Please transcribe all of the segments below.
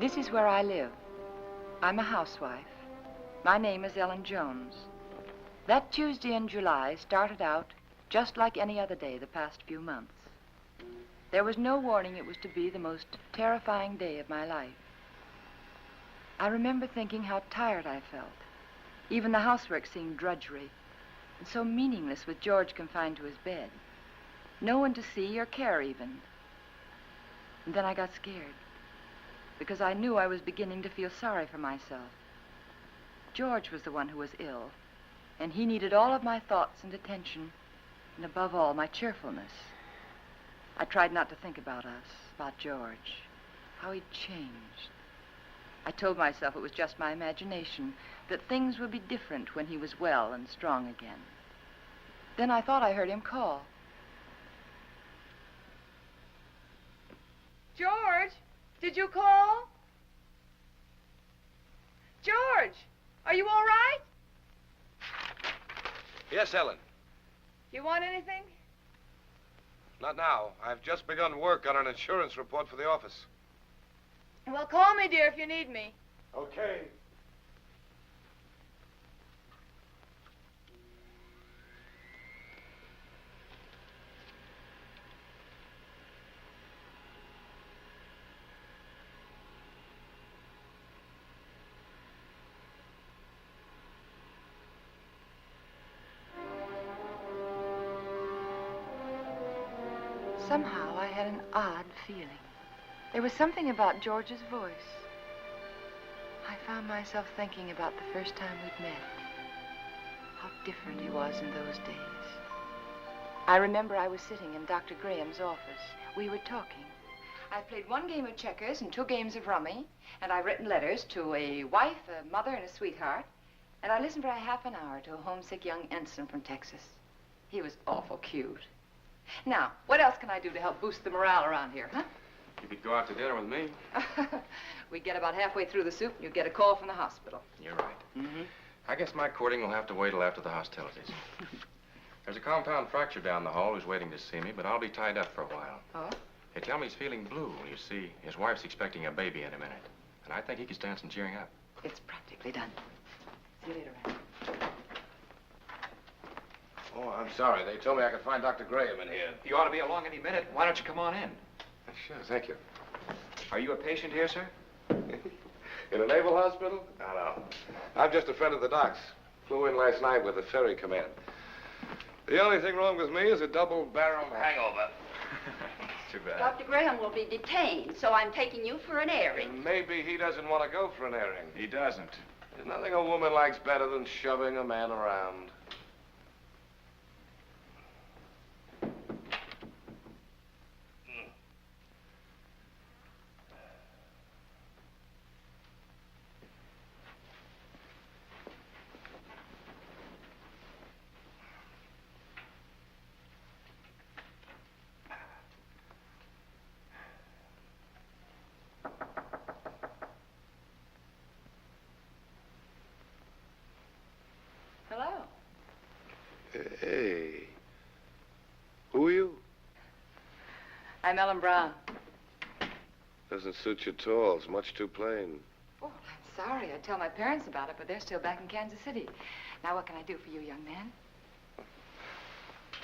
This is where I live. I'm a housewife. My name is Ellen Jones. That Tuesday in July started out just like any other day the past few months. There was no warning it was to be the most terrifying day of my life. I remember thinking how tired I felt. Even the housework seemed drudgery and so meaningless with George confined to his bed. No one to see or care even. And then I got scared because I knew I was beginning to feel sorry for myself. George was the one who was ill, and he needed all of my thoughts and attention, and above all, my cheerfulness. I tried not to think about us, about George, how he'd changed. I told myself it was just my imagination, that things would be different when he was well and strong again. Then I thought I heard him call. George, did you call? George, are you all right? Yes, Ellen. You want anything? Not now. I've just begun work on an insurance report for the office. Well, call me, dear, if you need me. Okay. Somehow I had an odd feeling. There was something about George's voice. I found myself thinking about the first time we'd met. How different he was in those days. I remember I was sitting in Dr. Graham's office. We were talking. I played one game of checkers and 2 games of rummy, and I've written letters to a wife, a mother, and a sweetheart, and I listened for a half an hour to a homesick young ensign from Texas. He was awful cute. Now, what else can I do to help boost the morale around here, huh? You could go out to dinner with me. We get about halfway through the soup, and you get a call from the hospital. You're right. Mm-hmm. I guess my courting will have to wait till after the hostilities. There's a compound fracture down the hall who's waiting to see me, but I'll be tied up for a while. Oh? They tell me he's feeling blue. You see, his wife's expecting a baby in a minute. And I think he could stand some cheering up. It's practically done. See you later, Ann. Oh, I'm sorry. They told me I could find Dr. Graham in here. You ought to be along any minute. Why don't you come on in? Sure, thank you. Are you a patient here, sir? In a naval hospital? No. I'm just a friend of the doc's. Flew in last night with the ferry command. The only thing wrong with me is a double-barreled hangover. Too bad. Dr. Graham will be detained, so I'm taking you for an airing. And maybe he doesn't want to go for an airing. He doesn't. There's nothing a woman likes better than shoving a man around. Hello. Hey. Who are you? I'm Ellen Brown. Doesn't suit you at all. It's much too plain. Oh, I'm sorry. I tell my parents about it, but they're still back in Kansas City. Now, what can I do for you, young man?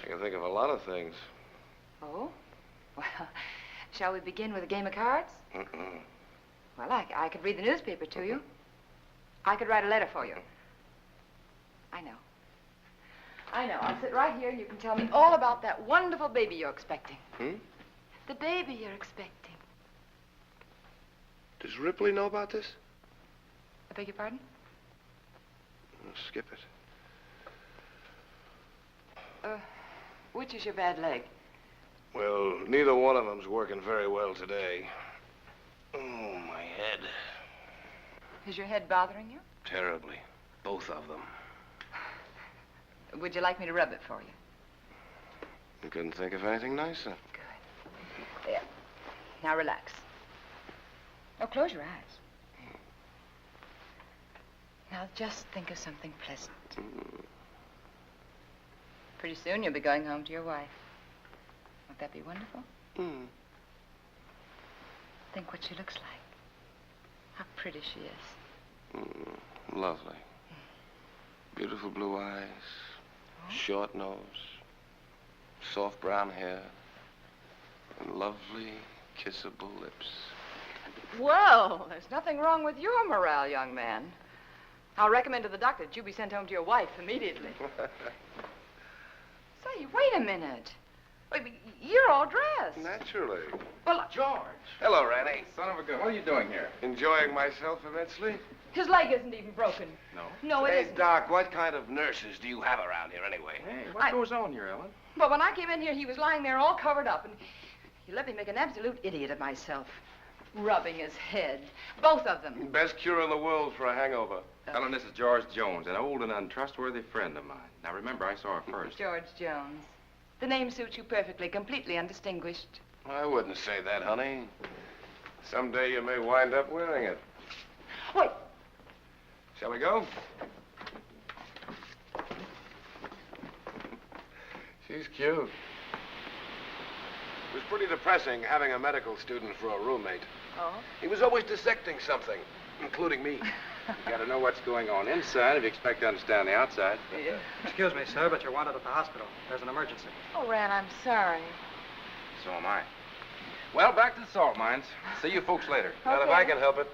I can think of a lot of things. Oh? Well, shall we begin with a game of cards? Mm-mm. Well, I could read the newspaper to you. I could write a letter for you. I know. I know. I'll sit right here and you can tell me all about that wonderful baby you're expecting. The baby you're expecting. Does Ripley know about this? I beg your pardon? Skip it. Which is your bad leg? Well, neither one of them's working very well today. Oh, my head. Is your head bothering you? Terribly. Both of them. Would you like me to rub it for you? You couldn't think of anything nicer. Good. There. Now relax. Oh, close your eyes. Now just think of something pleasant. Pretty soon you'll be going home to your wife. Won't that be wonderful? Think what she looks like. How pretty she is. Lovely. Beautiful blue eyes, short nose, soft brown hair, and lovely, kissable lips. Well, there's nothing wrong with your morale, young man. I'll recommend to the doctor that you be sent home to your wife immediately. Say, wait a minute. You're all dressed. Naturally. Well, George. Hello, Ranny. Son of a gun. What are you doing here? Enjoying myself immensely? his leg isn't even broken. No. No, it Hey, isn't. Doc, what kind of nurses do you have around here anyway? Hey, what goes on here, Ellen? But when I came in here, he was lying there all covered up, and he let me make an absolute idiot of myself. Rubbing his head. Both of them. Best cure in the world for a hangover. Ellen, this is George Jones, an old and untrustworthy friend of mine. Now, remember, I saw her first. George Jones. The name suits you perfectly, completely undistinguished. I wouldn't say that, honey. Someday you may wind up wearing it. Wait. Shall we go? She's cute. It was pretty depressing having a medical student for a roommate. Oh? He was always dissecting something, including me. You gotta know what's going on inside if you expect to understand the outside. Yeah. Excuse me, sir, but you're wanted at the hospital. There's an emergency. Oh, Ran, I'm sorry. So am I. Well, back to the salt mines. See you folks later. Not if I can help it.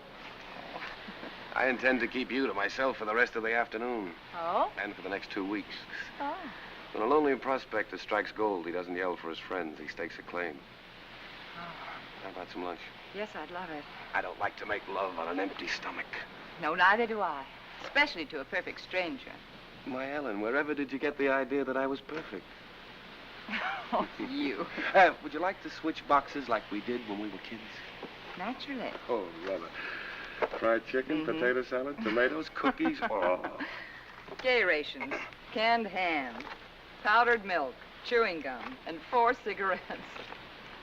I intend to keep you to myself for the rest of the afternoon. Oh? And for the next 2 weeks. Oh. When a lonely prospector strikes gold, he doesn't yell for his friends. He stakes a claim. How about some lunch? Yes, I'd love it. I don't like to make love on an empty stomach. No, neither do I. Especially to a perfect stranger. My Ellen, wherever did you get the idea that I was perfect? Oh, you. Would you like to switch boxes like we did when we were kids? Naturally. Oh, rather. Fried chicken, potato salad, tomatoes, cookies. Oh. Gay rations, canned ham, powdered milk, chewing gum, and 4 cigarettes.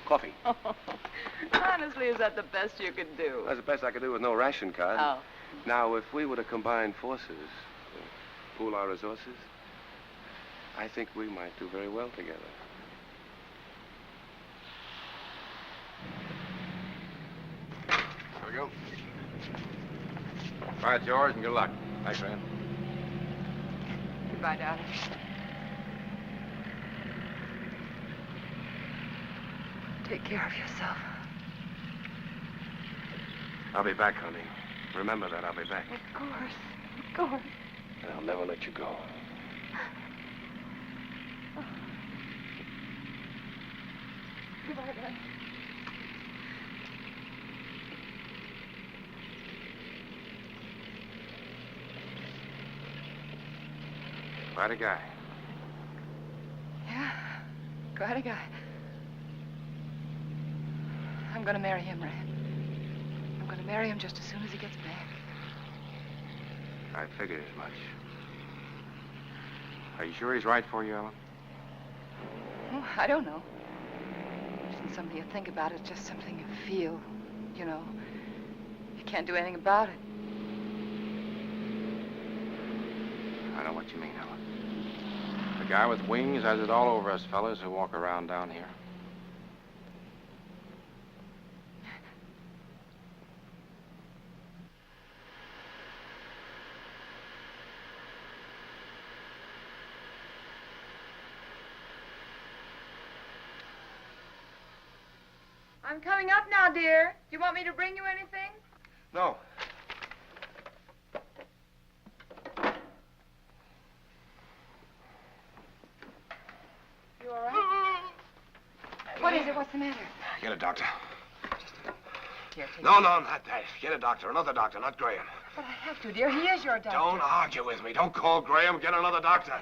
Coffee. Honestly, is that the best you could do? That's the best I could do with no ration card. Oh. Now, if we were to combine forces, pool our resources, I think we might do very well together. Here we go. All right, George, and good luck. Thanks, man. Goodbye, darling. Take care of yourself. I'll be back, honey. Remember that, I'll be back. Of course. Of course. And I'll never let you go. Goodbye, darling. Quite a guy. Yeah, quite a guy. I'm going to marry him, Rand. I'm going to marry him just as soon as he gets back. I figured as much. Are you sure he's right for you, Ellen? Oh, I don't know. It isn't something you think about. It's just something you feel. You know, you can't do anything about it. I know what you mean, Ellen. The guy with wings has it all over us fellas who walk around down here. I'm coming up now, dear. Do you want me to bring you anything? No. You all right? What is it? What's the matter? Get a doctor. Here, take No, not that. Get a doctor. Another doctor, not Graham. But I have to, dear. He is your doctor. Don't argue with me. Don't call Graham. Get another doctor.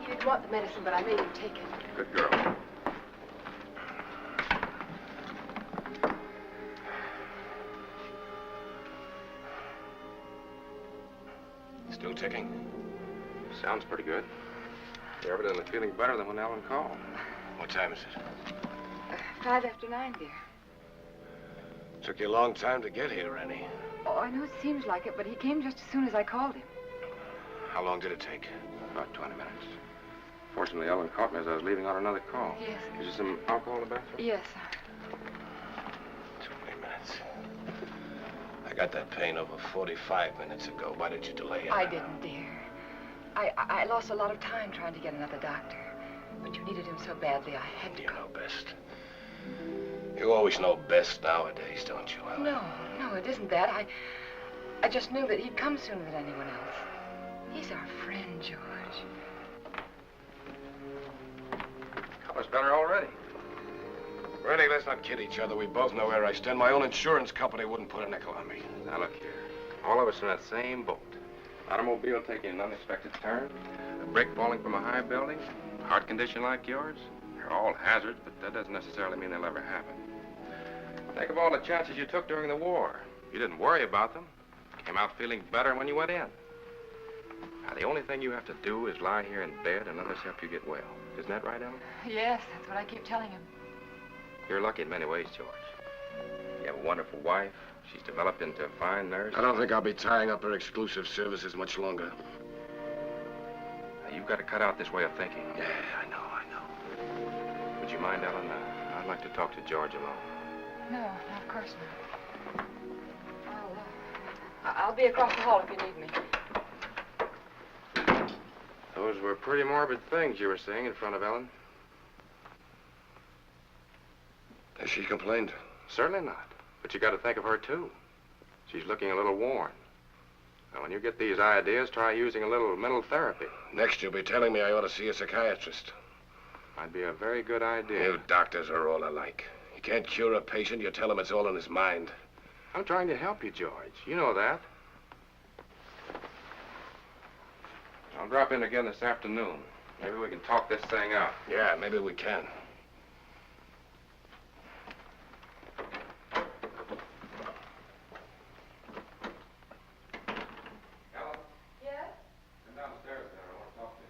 You didn't want the medicine, but I made him take it. Good girl. Sounds pretty good. You're evidently feeling better than when Ellen called. What time is it? 5 after 9, dear. Took you a long time to get here, Rennie. Oh, I know it seems like it, but he came just as soon as I called him. How long did it take? About 20 minutes. Fortunately, Ellen caught me as I was leaving on another call. Yes. Is there some alcohol in the bathroom? Yes. 20 minutes. I got that pain over 45 minutes ago. Why did you delay it? I didn't, dear. I lost a lot of time trying to get another doctor. But you needed him so badly, I had to You go. know best. You always know best nowadays, don't you, Ellen? No, it isn't that. I just knew that he'd come sooner than anyone else. He's our friend, George. Color's better already. Rennie, let's not kid each other. We both know where I stand. My own insurance company wouldn't put a nickel on me. Now, look here. All of us in that same boat. Automobile taking an unexpected turn, a brick falling from a high building, heart condition like yours. They're all hazards, but that doesn't necessarily mean they'll ever happen. Think of all the chances you took during the war. You didn't worry about them. Came out feeling better when you went in. Now, the only thing you have to do is lie here in bed and let us help you get well. Isn't that right, Ellen? Yes, that's what I keep telling him. You're lucky in many ways, George. You have a wonderful wife. She's developed into a fine nurse. I don't think I'll be tying up her exclusive services much longer. Now, you've got to cut out this way of thinking. Yeah, I know. Would you mind, Ellen? I'd like to talk to George alone. No, of course not. I'll be across the hall if you need me. Those were pretty morbid things you were saying in front of Ellen. Has she complained? Certainly not. But you got to think of her, too. She's looking a little worn. Now, when you get these ideas, try using a little mental therapy. Next, you'll be telling me I ought to see a psychiatrist. Might be a very good idea. You doctors are all alike. You can't cure a patient. You tell him it's all in his mind. I'm trying to help you, George. You know that. I'll drop in again this afternoon. Maybe we can talk this thing out. Yeah, maybe we can. Ellen? Yes? Come downstairs there. I want to talk to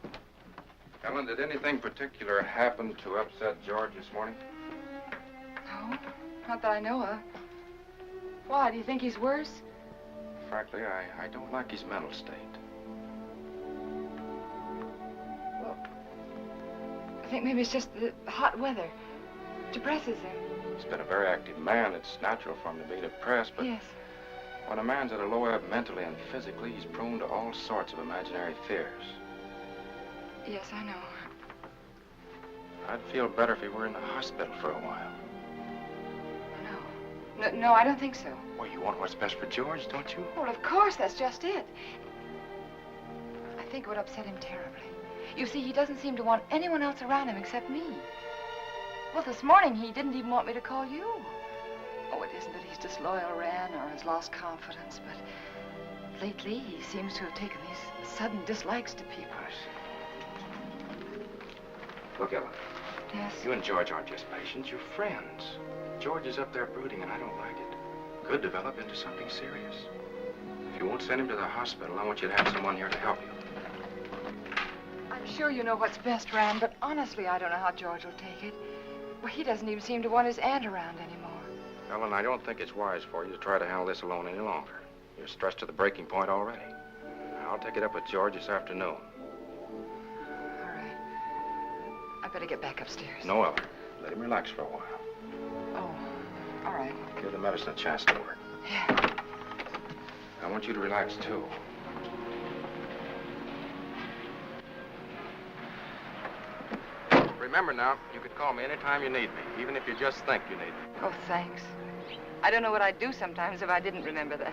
you. Ellen, did anything particular happen to upset George this morning? No, not that I know of. Why, do you think he's worse? Frankly, I don't like his mental state. Well, I think maybe it's just the hot weather. Depresses him. He's been a very active man. It's natural for him to be depressed, but Yes. when a man's at a low ebb mentally and physically, he's prone to all sorts of imaginary fears. Yes, I know. I'd feel better if he were in the hospital for a while. No, I don't think so. Well, you want what's best for George, don't you? Well, of course, that's just it. I think it would upset him terribly. You see, he doesn't seem to want anyone else around him except me. Well, this morning, he didn't even want me to call you. Oh, it isn't that he's disloyal, Ran, or has lost confidence, but lately, he seems to have taken these sudden dislikes to people. Look, Ellen, Yes? you and George aren't just patients, you're friends. George is up there brooding, and I don't like it. Could develop into something serious. If you won't send him to the hospital, I want you to have someone here to help you. I'm sure you know what's best, Ran, but honestly, I don't know how George will take it. Well, he doesn't even seem to want his aunt around anymore. Ellen, I don't think it's wise for you to try to handle this alone any longer. You're stressed to the breaking point already. I'll take it up with George this afternoon. All right. I better get back upstairs. No, Ellen. Let him relax for a while. Oh, all right. Give the medicine a chance to work. Yeah. I want you to relax, too. Remember now, you can call me anytime you need me, even if you just think you need me. Oh, thanks. I don't know what I'd do sometimes if I didn't remember that.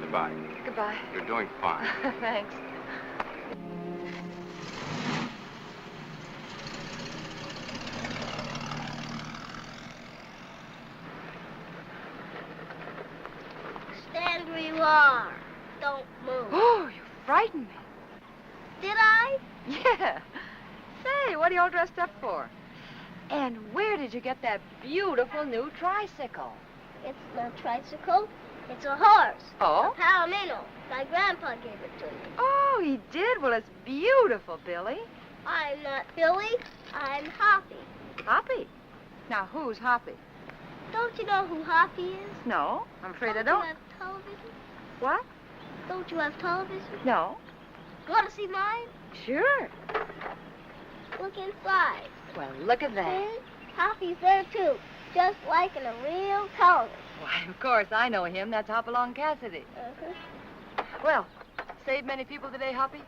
Goodbye. Goodbye. You're doing fine. Thanks. Stand where you are. Don't move. Oh, you frightened me. Did I? Yeah. Say, what are you all dressed up for? And where did you get that beautiful new tricycle? It's no tricycle. It's a horse. Oh? A palomino. My grandpa gave it to me. Oh, he did? Well, it's beautiful, Billy. I'm not Billy. I'm Hoppy. Hoppy? Now, who's Hoppy? Don't you know who Hoppy is? No, I'm afraid I You don't. have television? What? Don't you have television? No. Want to see mine? Sure. Look inside. Well, look at that. See? Hoppy's there, too. Just like in a real television. Why, of course, I know him. That's Hopalong Cassidy. Uh-huh. Well, saved many people today, Hoppy?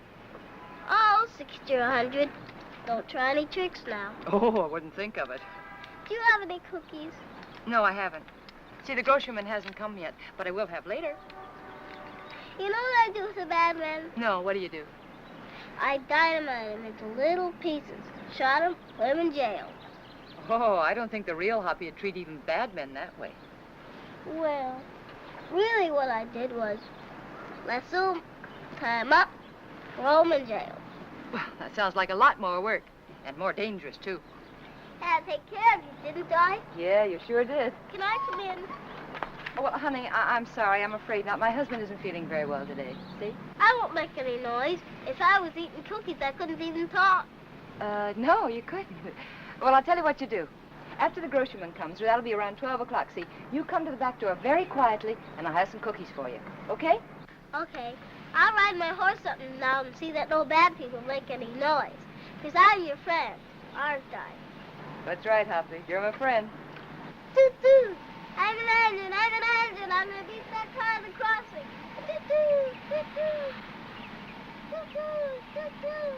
Oh, 60 or 100. Don't try any tricks now. Oh, I wouldn't think of it. Do you have any cookies? No, I haven't. See, the groceryman hasn't come yet, but I will have later. You know what I do with a bad man? No, what do you do? I dynamite him into little pieces. Shot him, put him in jail. Oh, I don't think the real Hoppy would treat even bad men that way. Well, really what I did was lasso him, tie him up, throw him in jail. Well, that sounds like a lot more work, and more dangerous, too. Had to take care of you, didn't I? Yeah, you sure did. Can I come in? Oh, well, honey, I'm sorry. I'm afraid not. My husband isn't feeling very well today. See? I won't make any noise. If I was eating cookies, I couldn't even talk. No, you couldn't. Well, I'll tell you what you do. After the groceryman comes, that'll be around 12 o'clock, see? You come to the back door very quietly, and I'll have some cookies for you. Okay? Okay. I'll ride my horse up and down and see that no bad people make any noise. Because I'm your friend, aren't I? That's right, Hoppy. You're my friend. Toot-toot! I'm an engine, I'm an engine. I'm going to beat that car at the crossing. Toot-toot! Toot-toot! Toot-toot! Toot-toot!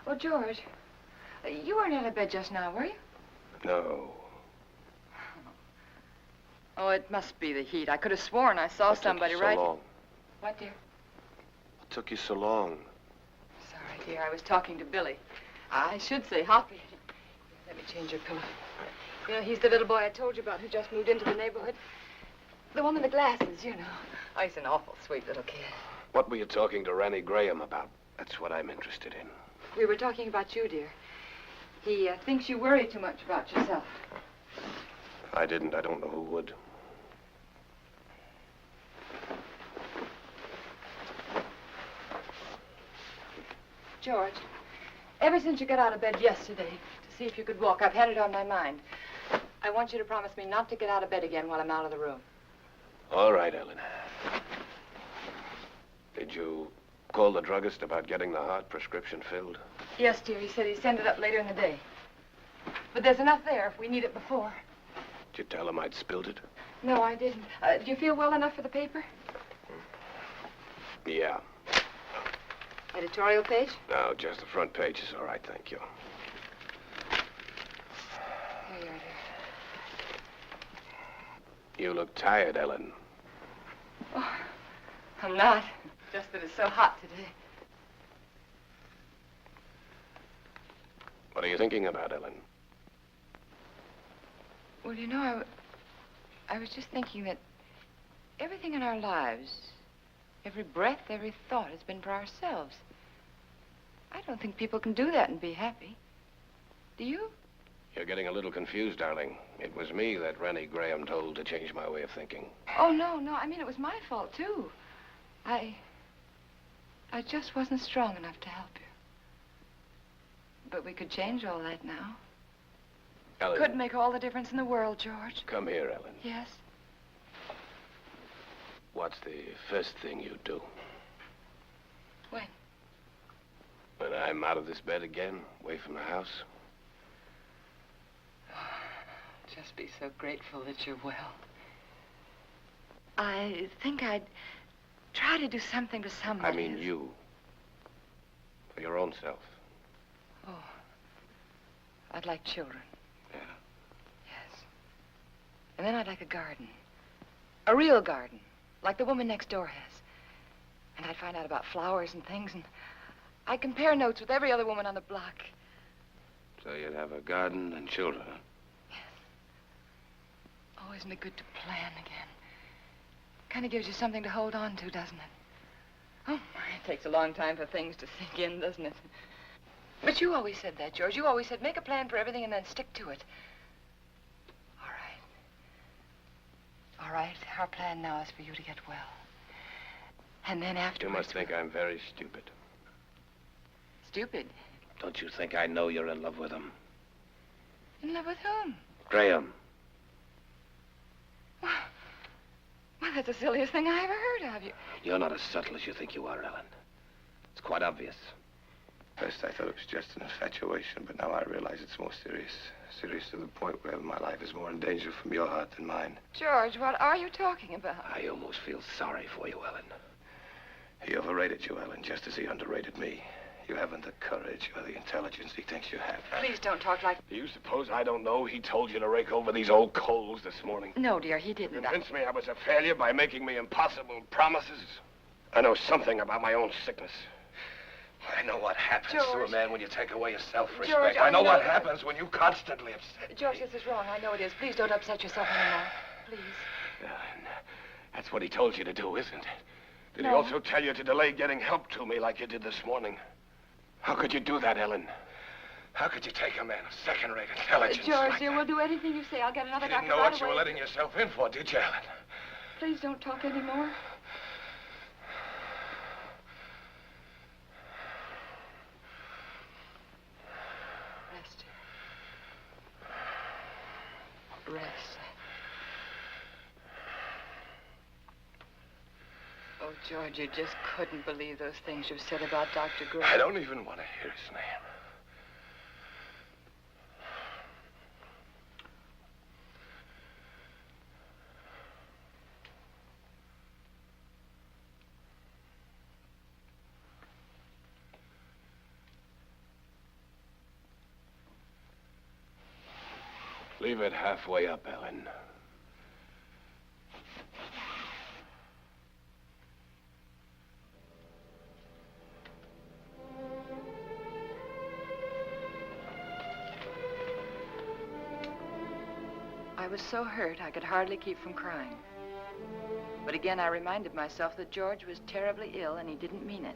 Oh, George, you weren't out of bed just now, were you? No. Oh, it must be the heat. I could have sworn I saw somebody right... Long? What, dear? What took you so long? Sorry, dear. I was talking to Billy. I should say Hoppy. Let me change your pillow. You know, he's the little boy I told you about who just moved into the neighborhood. The one with the glasses, you know. Oh, he's an awful sweet little kid. What were you talking to Ranny Graham about? That's what I'm interested in. We were talking about you, dear. He thinks you worry too much about yourself. If I didn't, I don't know who would. George, ever since you got out of bed yesterday to see if you could walk, I've had it on my mind. I want you to promise me not to get out of bed again while I'm out of the room. All right, Ellen. Did you call the druggist about getting the heart prescription filled? Yes, dear. He said he'd send it up later in the day. But there's enough there if we need it before. Did you tell him I'd spilled it? No, I didn't. Do you feel well enough for the paper? Yeah. Editorial page? No, just the front page is all right, thank you. Here you are, dear. You look tired, Ellen. Oh, I'm not. Just that it's so hot today. What are you thinking about, Ellen? Well, you know, I was just thinking that everything in our lives, every breath, every thought has been for ourselves. I don't think people can do that and be happy. Do you? You're getting a little confused, darling. It was me that Ranny Graham told to change my way of thinking. Oh, no. I mean, it was my fault, too. I just wasn't strong enough to help you. But we could change all that now. Ellen. Could make all the difference in the world, George. Come here, Ellen. Yes? What's the first thing you do? When? When I'm out of this bed again, away from the house? Just be so grateful that you're well. I think I'd try to do something to somebody. I mean you. For your own self. Oh. I'd like children. Yeah. Yes. And then I'd like a garden. A real garden. Like the woman next door has. And I'd find out about flowers and things, and I'd compare notes with every other woman on the block. So you'd have a garden and children, huh? Oh, isn't it good to plan again? Kind of gives you something to hold on to, doesn't it? Oh, my, it takes a long time for things to sink in, doesn't it? But you always said that, George. You always said make a plan for everything and then stick to it. All right. All right, our plan now is for you to get well. And then afterwards... You must think I'm very stupid. Stupid? Don't you think I know you're in love with him? In love with whom? Graham. Well, that's the silliest thing I ever heard of you. You're not as subtle as you think you are, Ellen. It's quite obvious. First, I thought it was just an infatuation, but now I realize it's more serious. Serious to the point where my life is more in danger from your heart than mine. George, what are you talking about? I almost feel sorry for you, Ellen. He overrated you, Ellen, just as he underrated me. You haven't the courage or the intelligence he thinks you have. Please don't talk like... Do you suppose I don't know he told you to rake over these old coals this morning? No, dear, he didn't. Convinced me I was a failure by making me impossible promises? I know something about my own sickness. I know what happens to a man when you take away his self-respect. George, I know what happens when you constantly upset George, me. this is wrong. I know it is. Please don't upset yourself anymore. Please. Ellen, that's what he told you to do, isn't it? Did he No. also tell you to delay getting help to me like you did this morning? How could you do that, Ellen? How could you take a man of second-rate intelligence George, like dear, that? we'll do anything you say. I'll get another You didn't doctor know right what you away. were letting yourself in for, did you, Ellen? Please don't talk anymore. Rest. Rest. Oh, George, you just couldn't believe those things you've said about Dr. Gray. I don't even want to hear his name. Leave it halfway up, Ellen. I was so hurt I could hardly keep from crying. But again, I reminded myself that George was terribly ill and he didn't mean it.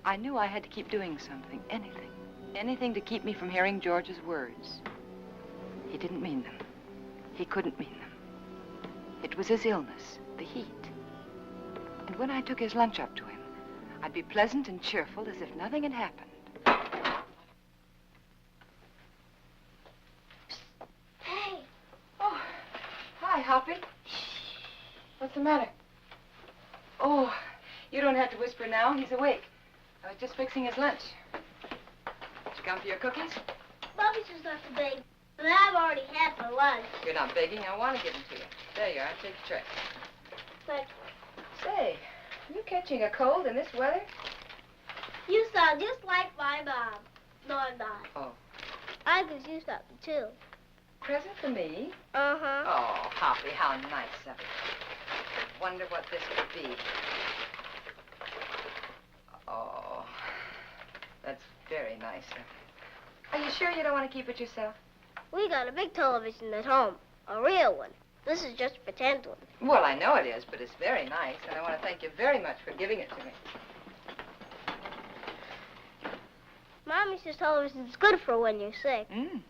I knew I had to keep doing something, anything. Anything to keep me from hearing George's words. He didn't mean them. He couldn't mean them. It was his illness, the heat. And when I took his lunch up to him, I'd be pleasant and cheerful as if nothing had happened. Hey. Oh, hi, Hoppy. What's the matter? Oh, you don't have to whisper now. He's awake. I was just fixing his lunch. Did you come for your cookies? Bobby's just left the bake, but I've already had my lunch. You're not begging. I want to give them to you. There you are. Take the tray. But Say, are you catching a cold in this weather? you sound just like my mom. No, I'm not. Oh. I could use something, too. Present for me? Uh-huh. Oh, Hoppy, how nice of you. Wonder what this could be. Oh, that's very nice of you. Are you sure you don't want to keep it yourself? We got a big television at home, a real one. This is just a pretend one. Well, I know it is, but it's very nice, and I want to thank you very much for giving it to me. Mommy says television's good for when you're sick. Mm.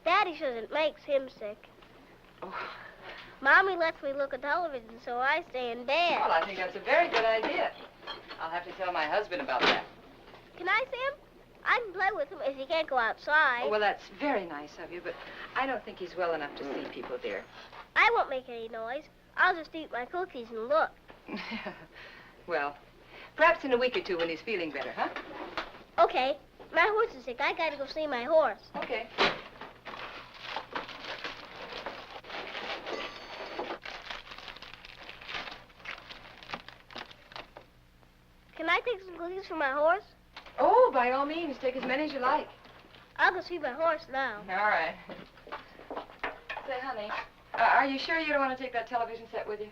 Daddy says it makes him sick. Oh. Mommy lets me look at television, so I stay in bed. Well, I think that's a very good idea. I'll have to tell my husband about that. Can I see him? I can play with him if he can't go outside. Oh, well, that's very nice of you, but I don't think he's well enough to see people, dear. I won't make any noise. I'll just eat my cookies and look. Well, perhaps in a week or two when he's feeling better, huh? Okay. My horse is sick. I gotta go see my horse. Okay. Can I take some cookies for my horse? Oh, by all means, take as many as you like. I'll go see my horse now. All right. Say, honey, are you sure you don't want to take that television set with you?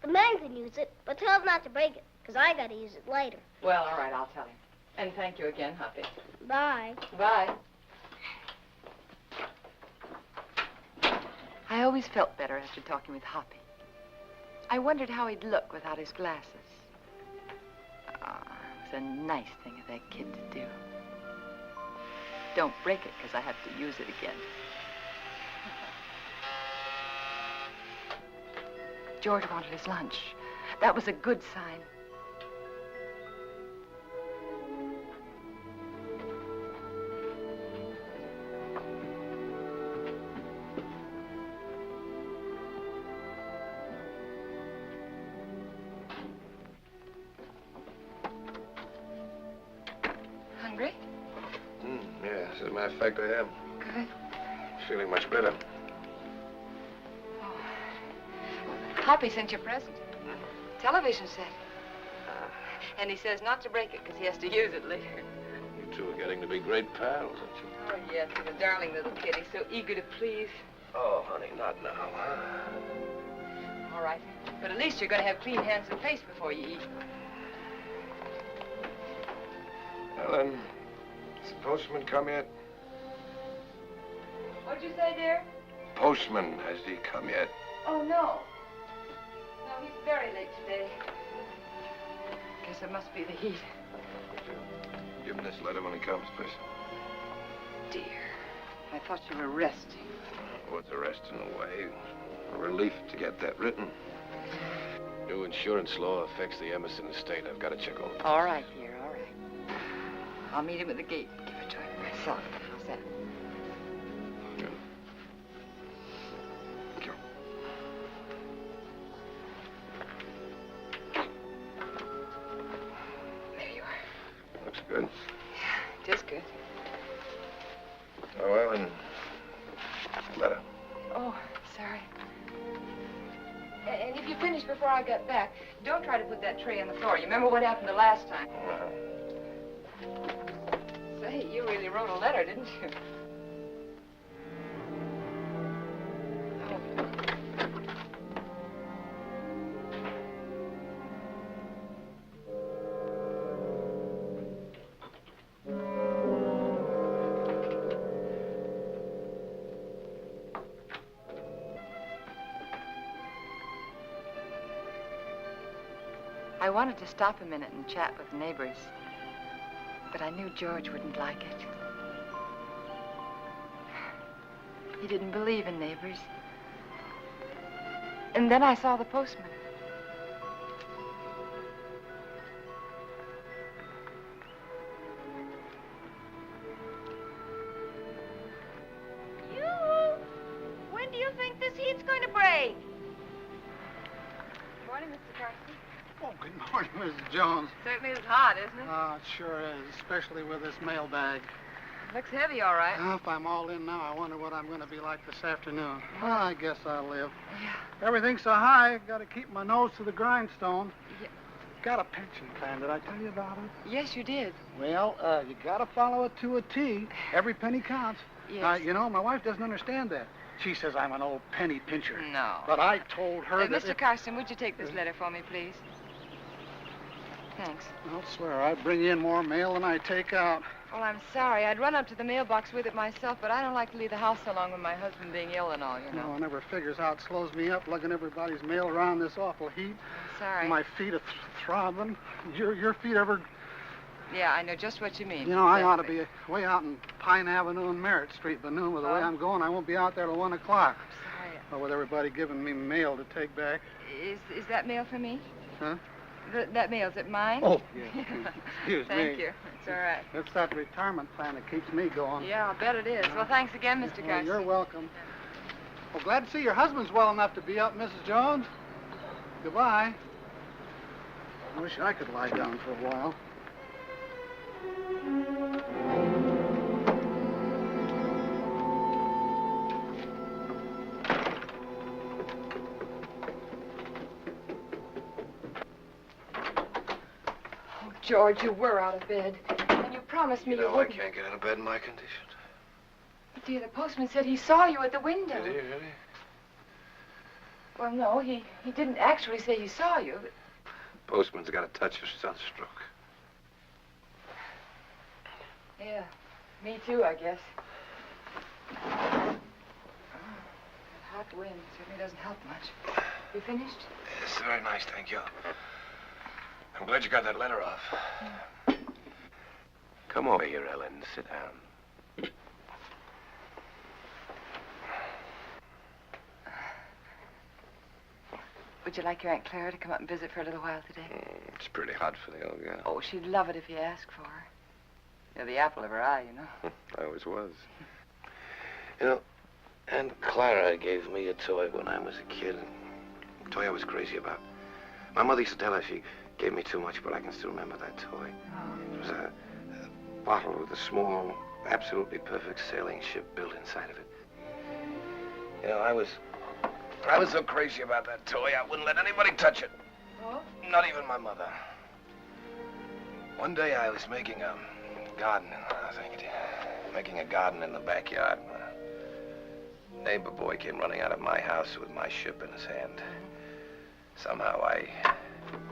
The man can use it, but tell him not to break it, because I gotta use it later. Well, all right, I'll tell him. And thank you again, Hoppy. Bye. Bye. I always felt better after talking with Hoppy. I wondered how he'd look without his glasses. Oh, it was a nice thing of that kid to do. Don't break it, because I have to use it again. George wanted his lunch. That was a good sign. Hungry? Yeah, as a matter of fact, I am. Good. Feeling much better. Hoppy sent you a present. Television set. And he says not to break it because he has to use it later. You two are getting to be great pals, aren't you? Oh, yes, he's a darling little kid. He's so eager to please. Oh, honey, not now. All right. But at least you're going to have clean hands and face before you eat. Ellen, has the postman come yet? What'd you say, dear? Postman, has he come yet? Oh, no. No, he's very late today. Guess it must be the heat. Give him this letter when he comes, please. Dear, I thought you were resting. Oh, it's a rest in a way. A relief to get that written. New insurance law affects the Emerson estate. I've got to check over. All right, dear, all right. I'll meet him at the gate. Give it to him myself. How's that? Good. Thank you. There you are. Looks good. Yeah, it is good. Oh, well, and letter. Oh, sorry. And if you finish before I get back, don't try to put that tray on the floor. You remember what happened the last time? Say, you really wrote a letter, didn't you? I wanted to stop a minute and chat with the neighbors, but I knew George wouldn't like it. He didn't believe in neighbors. And then I saw the postman. When do you think this heat's going to break? Morning, Mr. Carson. Oh, good morning, Mrs. Jones. Certainly is hot, isn't it? Oh, it sure is, especially with this mailbag. Looks heavy, all right. If I'm all in now, I wonder what I'm going to be like this afternoon. Well, I guess I'll live. Yeah. Everything's so high, got to keep my nose to the grindstone. Yeah. Got a pension plan. Did I tell you about it? Yes, you did. Well, you got to follow it to a T. Every penny counts. Yes. You know, my wife doesn't understand that. She says I'm an old penny pincher. No. But I told her that... Mr. Carson, would you take this letter for me, please? Thanks. I'll swear, I bring in more mail than I take out. Well, I'm sorry. I'd run up to the mailbox with it myself, but I don't like to leave the house so long with my husband being ill and all, you know. No, I never figures how it slows me up lugging everybody's mail around this awful heat. I'm sorry. My feet are throbbing. Your feet ever... Yeah, I know just what you mean. You know, I ought to be way out in Pine Avenue and Merritt Street, but noon with the way I'm going, I won't be out there till 1 o'clock. Sorry. Well, with everybody giving me mail to take back. Is that mail for me? Huh? That mail, is it mine? Oh, yeah. Excuse me. Thank you. It's all right. It's that retirement plan that keeps me going. Yeah, I'll bet it is. Well, thanks again, Mr. Well, Garcia. you're welcome. Well, glad to see your husband's well enough to be up, Mrs. Jones. Goodbye. I wish I could lie down for a while. George, you were out of bed. And you promised me you I wouldn't. can't get out of bed in my condition. But, dear, the postman said he saw you at the window. Did he really? Well, no, he didn't actually say he saw you. But... Postman's got a touch of sunstroke. Yeah, me too, I guess. Oh, that hot wind certainly doesn't help much. You finished? Yes, very nice, thank you. I'm glad you got that letter off. Come over here, Ellen. Sit down. Would you like your Aunt Clara to come up and visit for a little while today? It's pretty hot for the old gal. Oh, she'd love it if you asked for her. You're the apple of her eye, you know. I always was. You know, Aunt Clara gave me a toy when I was a kid. A toy I was crazy about. My mother used to tell her she gave me too much, but I can still remember that toy. Oh. It was a bottle with a small, absolutely perfect sailing ship built inside of it. You know, I was so crazy about that toy, I wouldn't let anybody touch it. Oh? Not even my mother. One day I was making a garden, making a garden in the backyard. A neighbor boy came running out of my house with my ship in his hand. Somehow I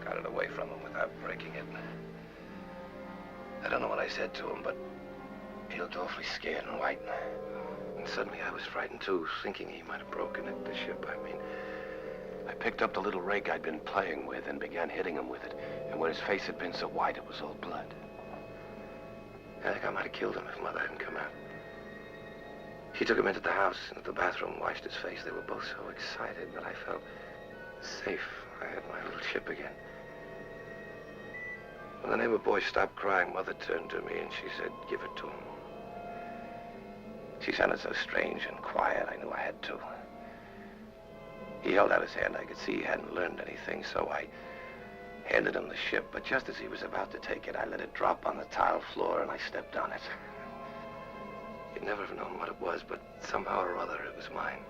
got it away from him without breaking it. I don't know what I said to him, but he looked awfully scared and white. And suddenly I was frightened too, thinking he might have broken it, the ship, I mean. I picked up the little rake I'd been playing with and began hitting him with it. And where his face had been so white, it was all blood. I think I might have killed him if Mother hadn't come out. She took him into the house, into the bathroom, washed his face. They were both so excited that I felt safe. I had my little ship again. When the neighbor boy stopped crying, Mother turned to me and she said, "Give it to him." She sounded so strange and quiet, I knew I had to. He held out his hand. I could see he hadn't learned anything, so I handed him the ship. But just as he was about to take it, I let it drop on the tile floor and I stepped on it. You'd never have known what it was, but somehow or other it was mine.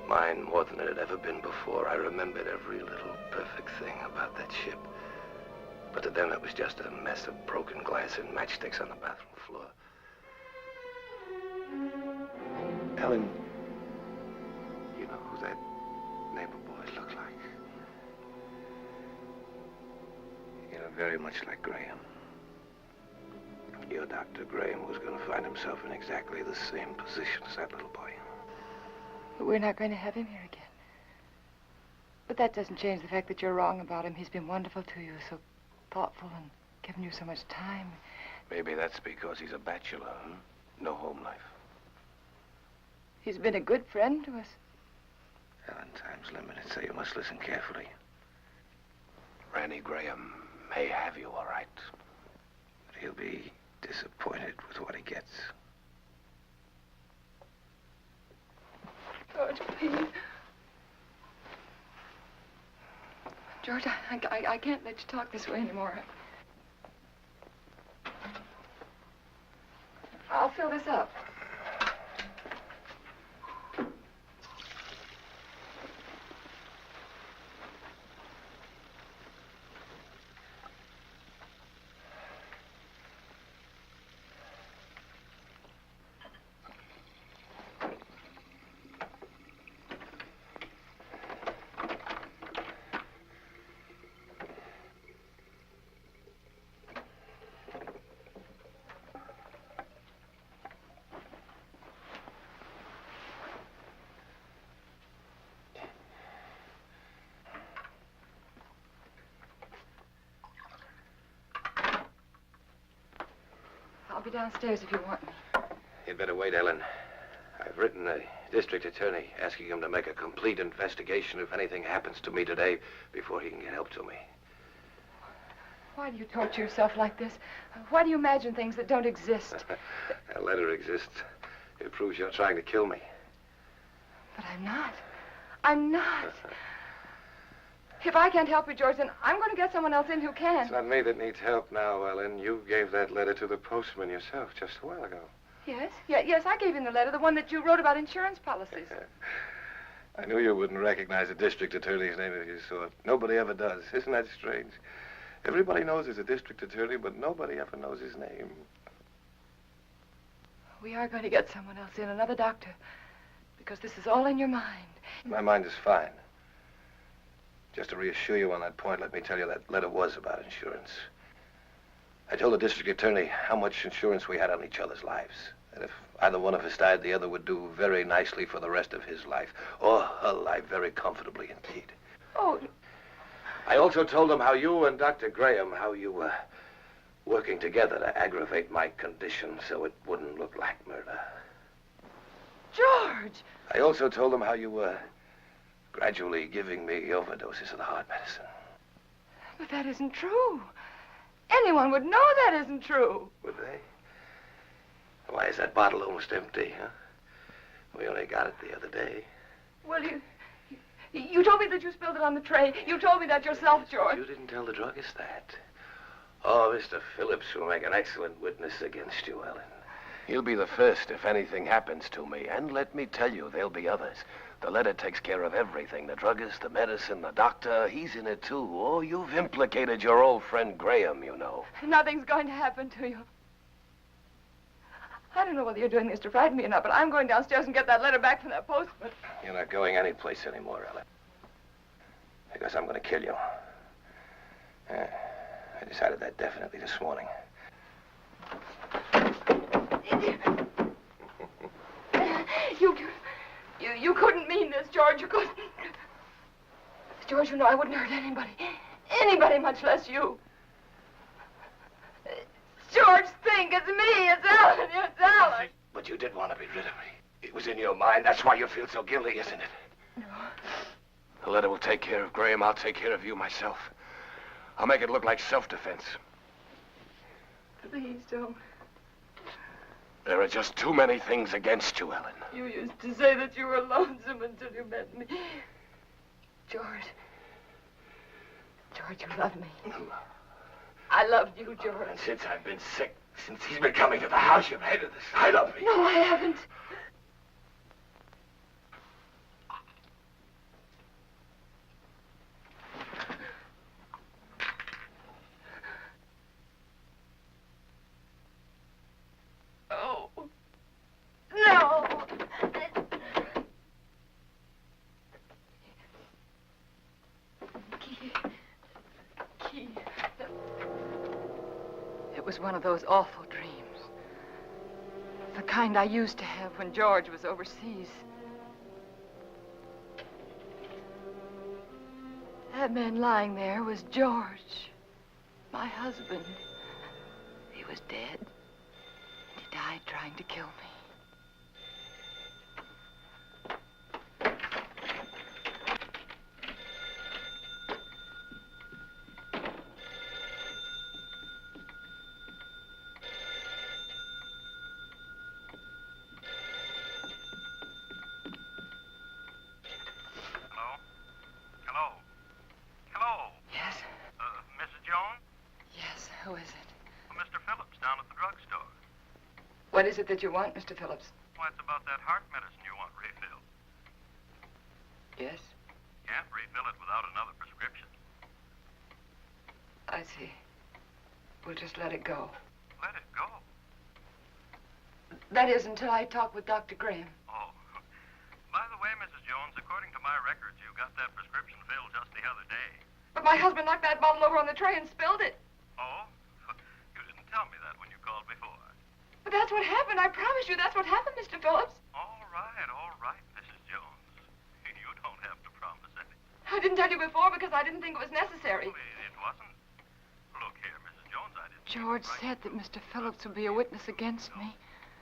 Mine more than it had ever been before. I remembered every little perfect thing about that ship. But to them it was just a mess of broken glass and matchsticks on the bathroom floor. Ellen, you know who that neighbor boy looked like? You know, very much like Graham. Your Dr. Graham was going to find himself in exactly the same position as that little boy. But we're not going to have him here again. But that doesn't change the fact that you're wrong about him. He's been wonderful to you, so thoughtful and given you so much time. Maybe that's because he's a bachelor, huh? No home life. He's been a good friend to us. Ellen, time's limited, so you must listen carefully. Randy Graham may have you, all right. But he'll be disappointed with what he gets. George, please. George, I can't let you talk this way anymore. I'll fill this up. I'll be downstairs if you want me. You'd better wait, Ellen. I've written the district attorney asking him to make a complete investigation if anything happens to me today before he can get help to me. Why do you torture yourself like this? Why do you imagine things that don't exist? That letter exists. It proves you're trying to kill me. But I'm not. I'm not. If I can't help you, George, then I'm going to get someone else in who can. It's not me that needs help now, Ellen. You gave that letter to the postman yourself just a while ago. Yes? Yes, I gave him the letter, the one that you wrote about insurance policies. I knew you wouldn't recognize a district attorney's name if you saw it. Nobody ever does. Isn't that strange? Everybody knows he's a district attorney, but nobody ever knows his name. We are going to get someone else in, another doctor, because this is all in your mind. My mind is fine. Just to reassure you on that point, let me tell you that letter was about insurance. I told the district attorney how much insurance we had on each other's lives. That if either one of us died, the other would do very nicely for the rest of his life. Or her life very comfortably indeed. Oh. I also told him how you and Dr. Graham, how you were working together to aggravate my condition so it wouldn't look like murder. George! I also told him how you were gradually giving me overdoses of the heart medicine. But that isn't true. Anyone would know that isn't true. Would they? Why is that bottle almost empty, huh? We only got it the other day. Well, you told me that you spilled it on the tray. You told me that yourself, George. You didn't tell the druggist that. Oh, Mr. Phillips will make an excellent witness against you, Ellen. He'll be the first if anything happens to me. And let me tell you, there'll be others. The letter takes care of everything. The druggist, the medicine, the doctor, he's in it too. Oh, you've implicated your old friend Graham, you know. Nothing's going to happen to you. I don't know whether you're doing this to frighten me or not, but I'm going downstairs and get that letter back from that postman. You're not going anyplace anymore, Ellen. Because I'm going to kill you. I decided that definitely this morning. You couldn't mean this, George. You couldn't. George, you know I wouldn't hurt anybody. Anybody, much less you. George, think. It's me. It's Ellen. It's Ellen. But you did want to be rid of me. It was in your mind. That's why you feel so guilty, isn't it? No. The letter will take care of Graham. I'll take care of you myself. I'll make it look like self-defense. Please don't. There are just too many things against you, Ellen. You used to say that you were lonesome until you met me. George. George, you love me. I loved you, George. And since I've been sick, since he's been coming to the house, you've hated the sight of me. No, I haven't. Oh. No. Key. It was one of those awful dreams. The kind I used to have when George was overseas. That man lying there was George, my husband. He was dead. He died trying to kill me. What is it that you want, Mr. Phillips? Well, it's about that heart medicine you want refilled. Yes? Can't refill it without another prescription. I see. We'll just let it go. Let it go? That is, until I talk with Dr. Graham. Oh. By the way, Mrs. Jones, according to my records, you got that prescription filled just the other day. But my husband knocked that bottle over on the tray and spilled it. Oh? You didn't tell me that when you called before. But that's what happened. I promise you that's what happened, Mr. Phillips. All right, Mrs. Jones. You don't have to promise anything. I didn't tell you before because I didn't think it was necessary. Well, it wasn't. Look here, Mrs. Jones, I didn't... George said that Mr. Phillips would be a witness against me.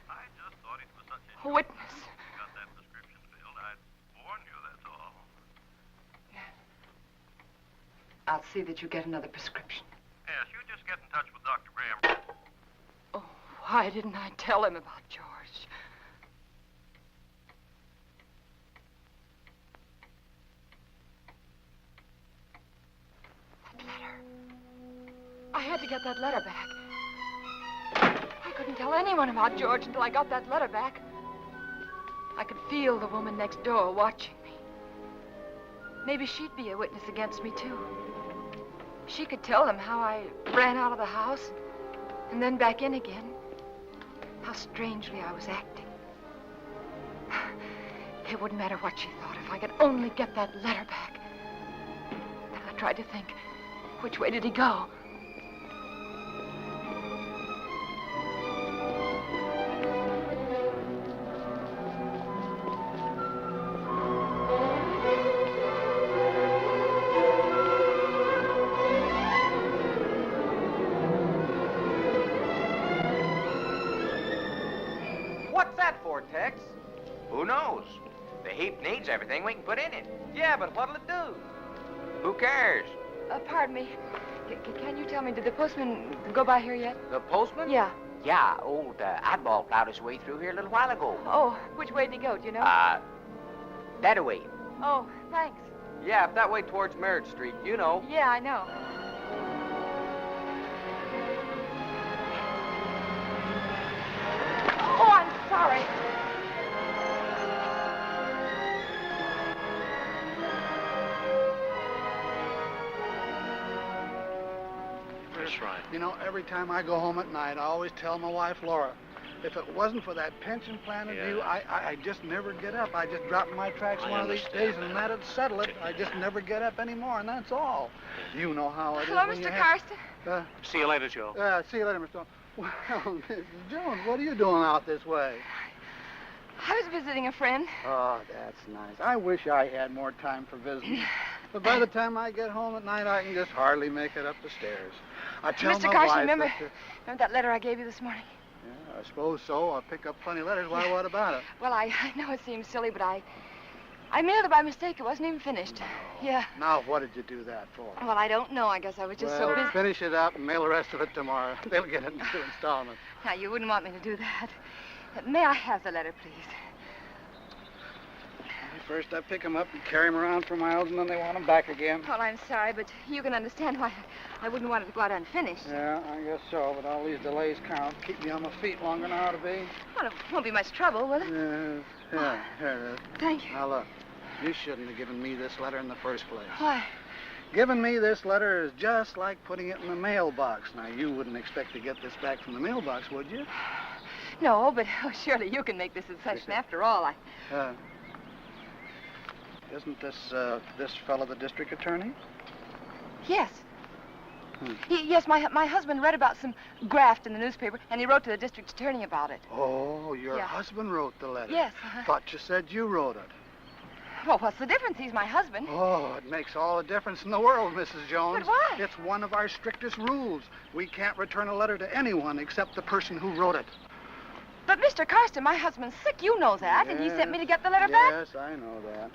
I just thought it was such a... A witness? You got that prescription filled. I'd warn you, that's all. I'll see that you get another prescription. Yes, you just get in touch with Dr. Graham. Oh, why didn't I tell him about George? That letter. I had to get that letter back. I couldn't tell anyone about George until I got that letter back. I could feel the woman next door watching me. Maybe she'd be a witness against me, too. She could tell them how I ran out of the house and then back in again. How strangely I was acting. It wouldn't matter what she thought if I could only get that letter back. Then I tried to think, which way did he go? What's that for, Tex? Who knows? The heap needs everything we can put in it. Yeah, but what'll it do? Who cares? Pardon me. Can you tell me, did the postman go by here yet? The postman? Yeah. Yeah, old Oddball plowed his way through here a little while ago. Oh, which way did he go, do you know? That way. Oh, thanks. Yeah, up that way towards Merritt Street, you know. Yeah, I know. Oh, I'm sorry. That's right. You know, every time I go home at night, I always tell my wife, Laura, if it wasn't for that pension plan of you, I just never get up. I just drop in my tracks one of these days, and that'd settle it. I just never get up anymore, and that's all. You know how it is. Hello, when Mr. you Karsten. See you later, Joe. See you later, Mr. Jones. Well, Mrs. Jones, what are you doing out this way? I was visiting a friend. Oh, that's nice. I wish I had more time for visiting. But by the time I get home at night, I can just hardly make it up the stairs. I tell Mr. my Karsten, wife remember that, that letter I gave you this morning? Yeah, I suppose so. I'll pick up plenty of letters. Why, what about it? Well, I know it seems silly, but I mailed it by mistake. It wasn't even finished. Yeah. Now, what did you do that for? Well, I don't know. I guess I was just so busy. Finish it up and mail the rest of it tomorrow. They'll get it in 2 installments. Now, you wouldn't want me to do that. May I have the letter, please? First, I pick them up and carry them around for miles, and then they want them back again. Well, I'm sorry, but you can understand why I wouldn't want it to go out unfinished. Yeah, I guess so, but all these delays count. Keep me on my feet longer than I ought to be. Well, it won't be much trouble, will it? Yeah, here it is. Thank you. Now, look, you shouldn't have given me this letter in the first place. Why? Giving me this letter is just like putting it in the mailbox. Now, you wouldn't expect to get this back from the mailbox, would you? No, but surely you can make this a session. After all, Isn't this fellow the district attorney? Yes. Yes, my husband read about some graft in the newspaper, and he wrote to the district attorney about it. Oh, your husband wrote the letter? Yes. Thought you said you wrote it. Well, what's the difference? He's my husband. Oh, it makes all the difference in the world, Mrs. Jones. But why? It's one of our strictest rules. We can't return a letter to anyone except the person who wrote it. But, Mr. Karsten, my husband's sick. You know that, and he sent me to get the letter back. Yes, I know that.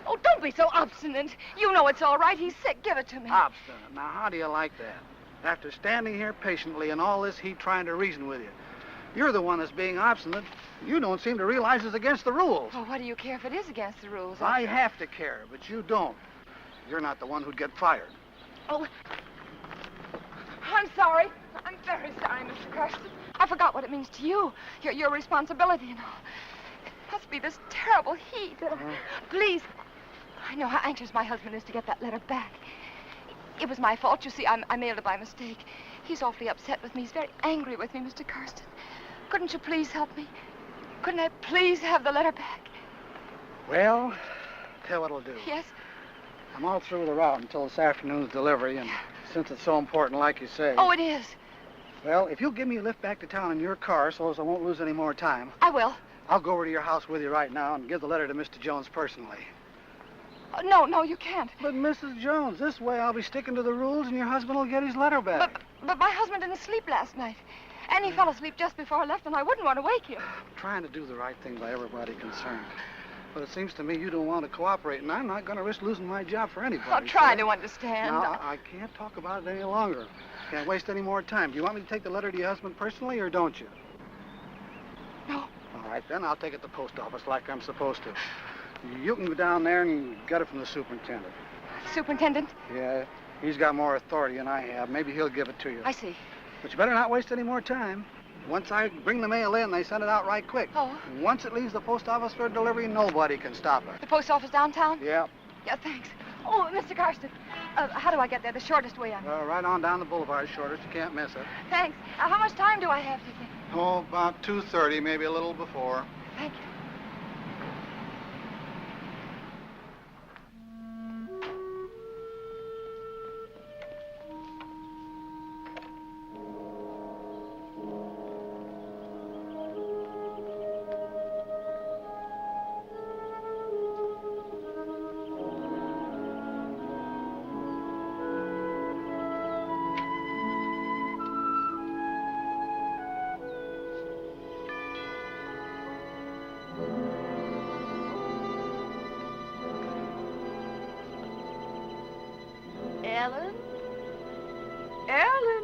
Oh, don't be so obstinate. You know it's all right. He's sick. Give it to me. Obstinate. Now, how do you like that? After standing here patiently in all this heat trying to reason with you, you're the one that's being obstinate. You don't seem to realize it's against the rules. Well, what do you care if it is against the rules? I have to care, but you don't. You're not the one who'd get fired. Oh, I'm sorry. I'm very sorry, Mr. Karsten. I forgot what it means to you. Your responsibility and all. It must be this terrible heat. Please. I know how anxious my husband is to get that letter back. It was my fault. You see, I mailed it by mistake. He's awfully upset with me. He's very angry with me, Mr. Karsten. Couldn't you please help me? Couldn't I please have the letter back? Well, tell you what I'll do. Yes? I'm all through with the route until this afternoon's delivery, and since it's so important, like you say... Oh, it is. Well, if you'll give me a lift back to town in your car so as I won't lose any more time... I will. I'll go over to your house with you right now and give the letter to Mr. Jones personally. No, you can't. But, Mrs. Jones, this way I'll be sticking to the rules and your husband will get his letter back. But my husband didn't sleep last night. And he fell asleep just before I left, and I wouldn't want to wake him. I'm trying to do the right thing by everybody concerned. But it seems to me you don't want to cooperate, and I'm not going to risk losing my job for anybody. I'll try to understand. Now, I can't talk about it any longer. Can't waste any more time. Do you want me to take the letter to your husband personally, or don't you? No. All right, then I'll take it to the post office like I'm supposed to. You can go down there and get it from the superintendent. Superintendent? Yeah, he's got more authority than I have. Maybe he'll give it to you. I see. But you better not waste any more time. Once I bring the mail in, they send it out right quick. Oh. Once it leaves the post office for delivery, nobody can stop it. The post office downtown? Yeah. Yeah, thanks. Oh, Mr. Karsten, how do I get there? The shortest way Right on down the boulevard, shortest. You can't miss it. Thanks. How much time do I have, do you think? Oh, about 2:30, maybe a little before. Thank you. Ellen? Ellen?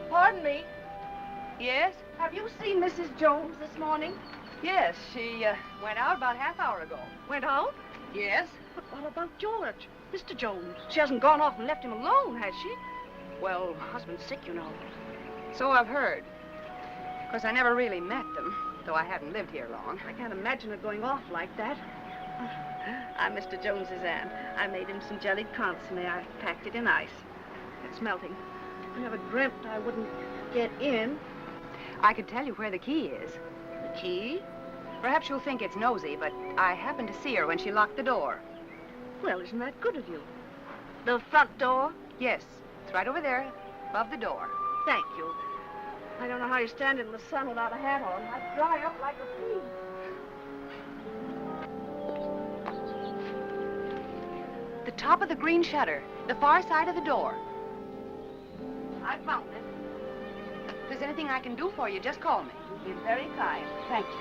Pardon me. Yes? Have you seen Mrs. Jones this morning? Yes, she went out about half hour ago. Went out? Yes? But what about George? Mr. Jones. She hasn't gone off and left him alone, has she? Well, Her husband's sick, you know. so I've heard. Of course, I never really met them, though I haven't lived here long. I can't imagine her going off like that. I'm Mr. Jones's aunt. I made him some jellied consomme. I packed it in ice. It's melting. I never dreamt I wouldn't get in. I could tell you where the key is. The key? Perhaps you'll think it's nosy, but I happened to see her when she locked the door. Well, isn't that good of you? The front door? Yes, it's right over there, above the door. Thank you. I don't know how you stand in the sun without a hat on. I'd dry up like a pea. The top of the green shutter, the far side of the door. I found it. If there's anything I can do for you, just call me. You've been very kind. Thank you.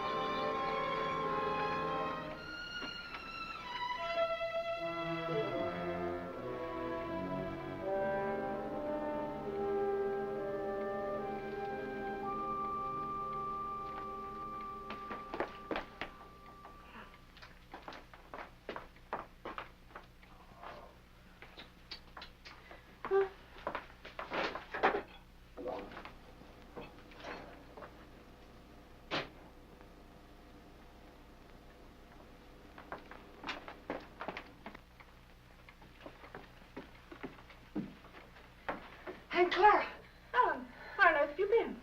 Aunt Clara, Ellen, where on earth have you been?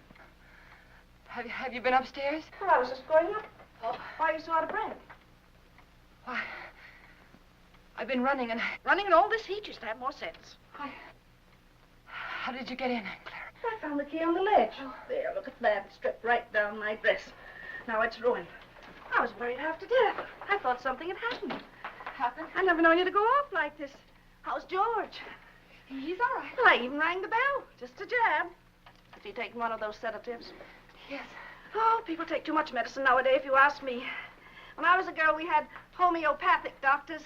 have you been upstairs? Well, I was just going up. Oh, why are you so out of breath? Why, I've been running and... Running in all this heat, you should have more sense. How did you get in, Aunt Clara? I found the key on the ledge. Oh. There, look at that. It stripped right down my dress. Now it's ruined. I was worried half to death. I thought something had happened. Happened? I never known you to go off like this. How's George? He's all right. Well, I even rang the bell. Just a jab. Has he taken one of those sedatives? Yes. Oh, people take too much medicine nowadays, if you ask me. When I was a girl, we had homeopathic doctors.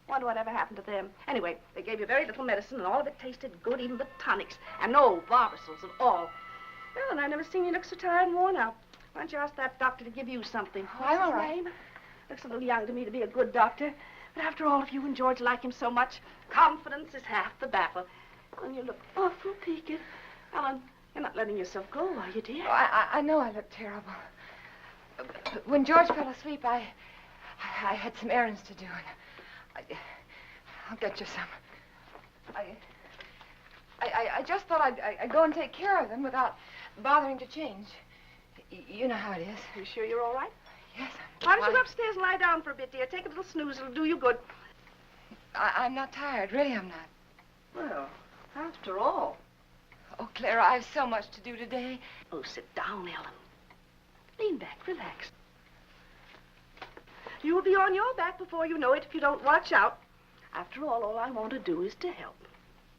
Wonder whatever happened to them. Anyway, they gave you very little medicine, and all of it tasted good, even the tonics. And no Barbasals at all. Well, and I never seen you look so tired and worn out. Why don't you ask that doctor to give you something? Oh, I'm all What's his right. name? Looks a little young to me to be a good doctor. But after all, if you and George like him so much, confidence is half the battle. And you look awful peaked. Ellen, you're not letting yourself go, are you, dear? Oh, I know I look terrible. But when George fell asleep, I had some errands to do, and I'll get you some. I just thought I'd go and take care of them without bothering to change. You know how it is. You sure you're all right? Yes, Why don't you go upstairs and lie down for a bit, dear? Take a little snooze. It'll do you good. I'm not tired. Really, I'm not. Well, after all. Oh, Clara, I have so much to do today. Oh, sit down, Ellen. Lean back, relax. You'll be on your back before you know it if you don't watch out. After all I want to do is to help.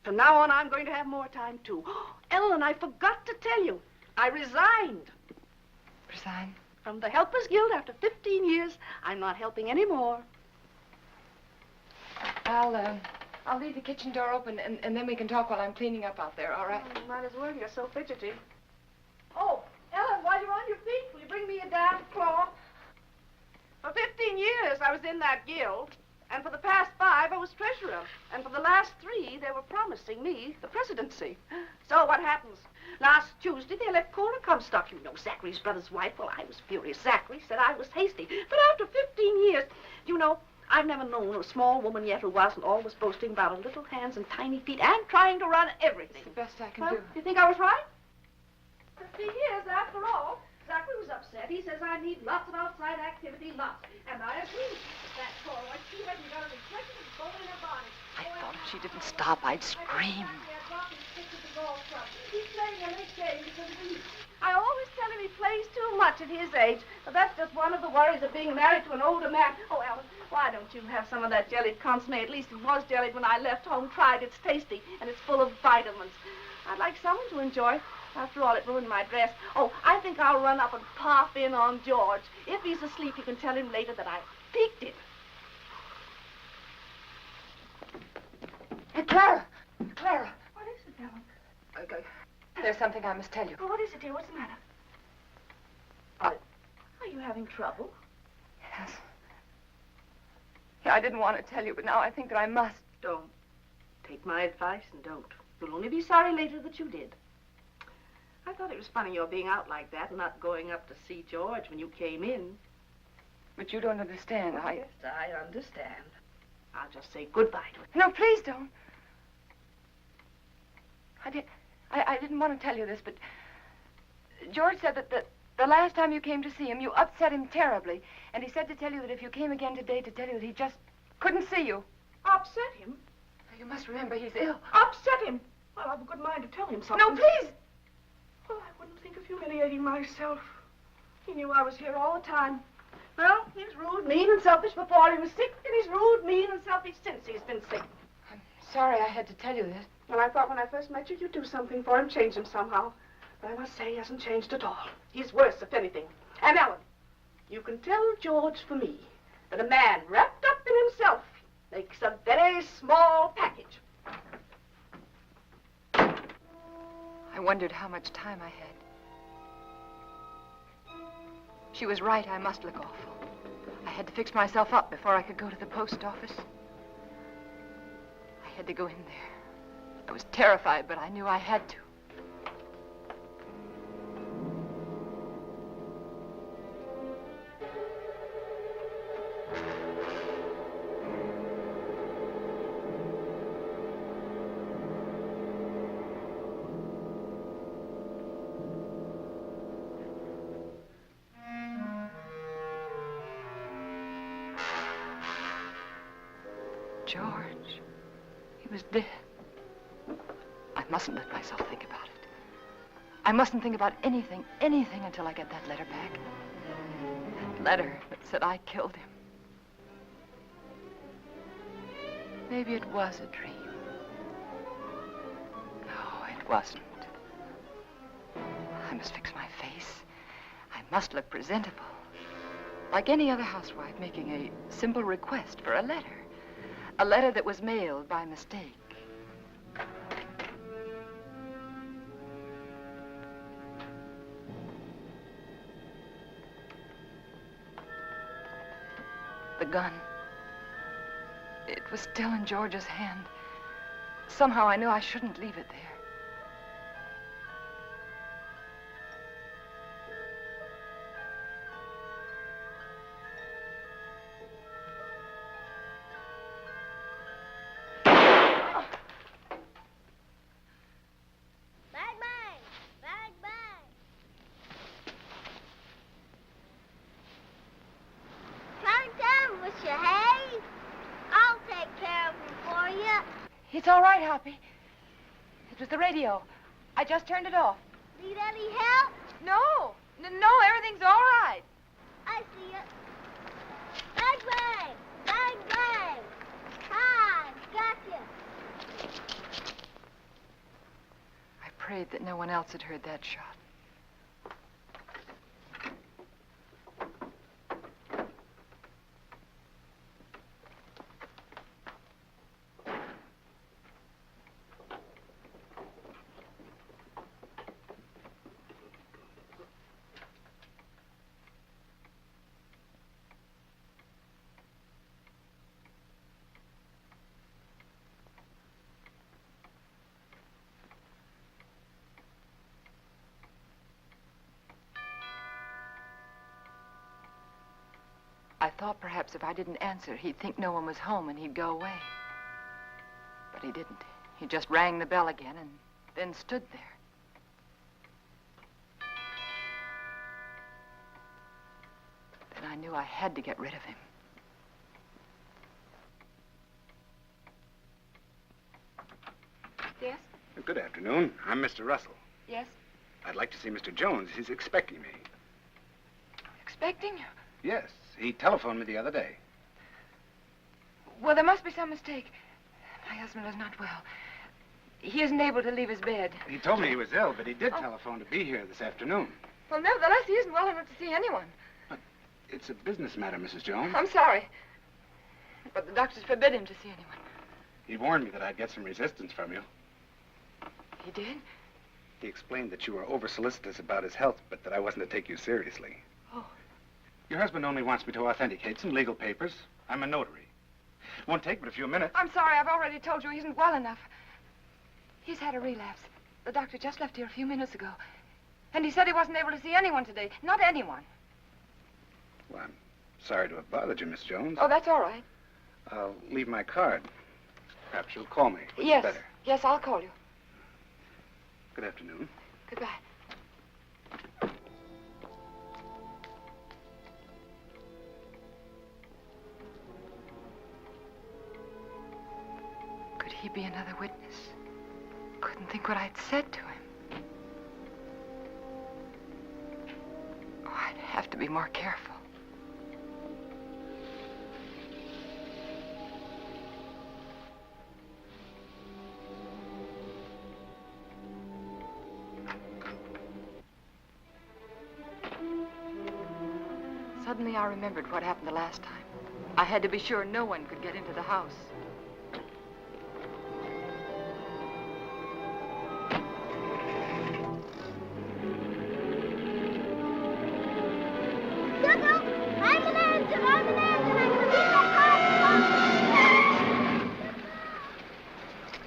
From now on, I'm going to have more time, too. Ellen, I forgot to tell you. I resigned. Resign? From the Helpers Guild after 15 years. I'm not helping anymore. I'll leave the kitchen door open, and then we can talk while I'm cleaning up out there, all right? Oh, might as well. You're so fidgety. Oh, Ellen, while you're on your feet, will you bring me a damp cloth? For 15 years, I was in that guild. And for the past 5, I was treasurer. And for the last 3, they were promising me the presidency. So what happens? Last Tuesday, they let Cora Comstock, you know, Zachary's brother's wife. Well, I was furious. Zachary said I was hasty. But after 15 years, you know, I've never known a small woman yet who wasn't always boasting about her little hands and tiny feet and trying to run everything. It's the best I can Well, do. You think I was right? 15 years, after all. Zachary was upset. He says I need lots of outside activity, lots. And I agree. That Cora, she hasn't got a reflection of bone in her body. I thought if she didn't stop, I'd scream. He's playing a late game because of me. I always tell him he plays too much at his age, but that's just one of the worries of being married to an older man. Oh, Ellen, why don't you have some of that jellied consomme? At least it was jellied when I left home. Tried. It's tasty, and it's full of vitamins. I'd like someone to enjoy. After all, it ruined my dress. Oh, I think I'll run up and pop in on George. If he's asleep, you can tell him later that I peeked him. Hey, Clara! Clara! What is it, Ellen? There's something I must tell you. Oh, what is it, dear? What's the matter? Are you having trouble? Yes. Yeah, I didn't want to tell you, but now I think that I must. Don't. Take my advice and don't. You'll only be sorry later that you did. I thought it was funny your being out like that and not going up to see George when you came in. But you don't understand. Yes, I understand. I'll just say goodbye to him. No, please don't. I didn't want to tell you this, but George said that the last time you came to see him, you upset him terribly. And he said to tell you that if you came again today, to tell you that he just couldn't see you. Upset him? You must remember he's ill. Upset him? Well, I've a good mind to tell him something. No, please! Well, I wouldn't think of humiliating myself. He knew I was here all the time. Well, he's rude, mean, and selfish before he was sick, and he's rude, mean, and selfish since he's been sick. I'm sorry I had to tell you this. Well, I thought when I first met you, you'd do something for him, change him somehow. But I must say he hasn't changed at all. He's worse, if anything. And Ellen, you can tell George for me that a man wrapped up in himself makes a very small package. I wondered how much time I had. She was right, I must look awful. I had to fix myself up before I could go to the post office. I had to go in there. I was terrified, but I knew I had to. George, he was dead. I mustn't let myself think about it. I mustn't think about anything until I get that letter back. That letter that said I killed him. Maybe it was a dream. No, it wasn't. I must fix my face. I must look presentable. Like any other housewife making a simple request for a letter. A letter that was mailed by mistake. the gun. It was still in George's hand. Somehow I knew I shouldn't leave it there. Bang, bang. Bang, bang. Cowling, with your hay? I'll take care of him for you. It's all right, Hoppy. It was the radio. I just turned it off. Need any help? No, everything's all right. I see it. Bang, bang. Bang, bang. Hi, gotcha. I prayed that no one else had heard that shot. I thought perhaps if I didn't answer, he'd think no one was home and he'd go away. But he didn't. He just rang the bell again and then stood there. Then I knew I had to get rid of him. Yes? Good afternoon. I'm Mr. Russell. Yes? I'd like to see Mr. Jones. He's expecting me. Expecting you? Yes, he telephoned me the other day. Well, there must be some mistake. My husband is not well. He isn't able to leave his bed. He told me he was ill, but he did telephone to be here this afternoon. Well, nevertheless, he isn't well enough to see anyone. But it's a business matter, Mrs. Jones. I'm sorry. But the doctors forbid him to see anyone. He warned me that I'd get some resistance from you. He did? He explained that you were over-solicitous about his health, but that I wasn't to take you seriously. Oh. Your husband only wants me to authenticate some legal papers. I'm a notary. Won't take but a few minutes. I'm sorry. I've already told you he isn't well enough. He's had a relapse. The doctor just left here a few minutes ago. And he said he wasn't able to see anyone today. Not anyone. Well, I'm sorry to have bothered you, Miss Jones. Oh, that's all right. I'll leave my card. Perhaps you'll call me. Yes. Better. Yes, I'll call you. Good afternoon. Goodbye. Could he be another witness? Couldn't think what I'd said to him. Oh, I'd have to be more careful. Suddenly I remembered what happened the last time. I had to be sure no one could get into the house.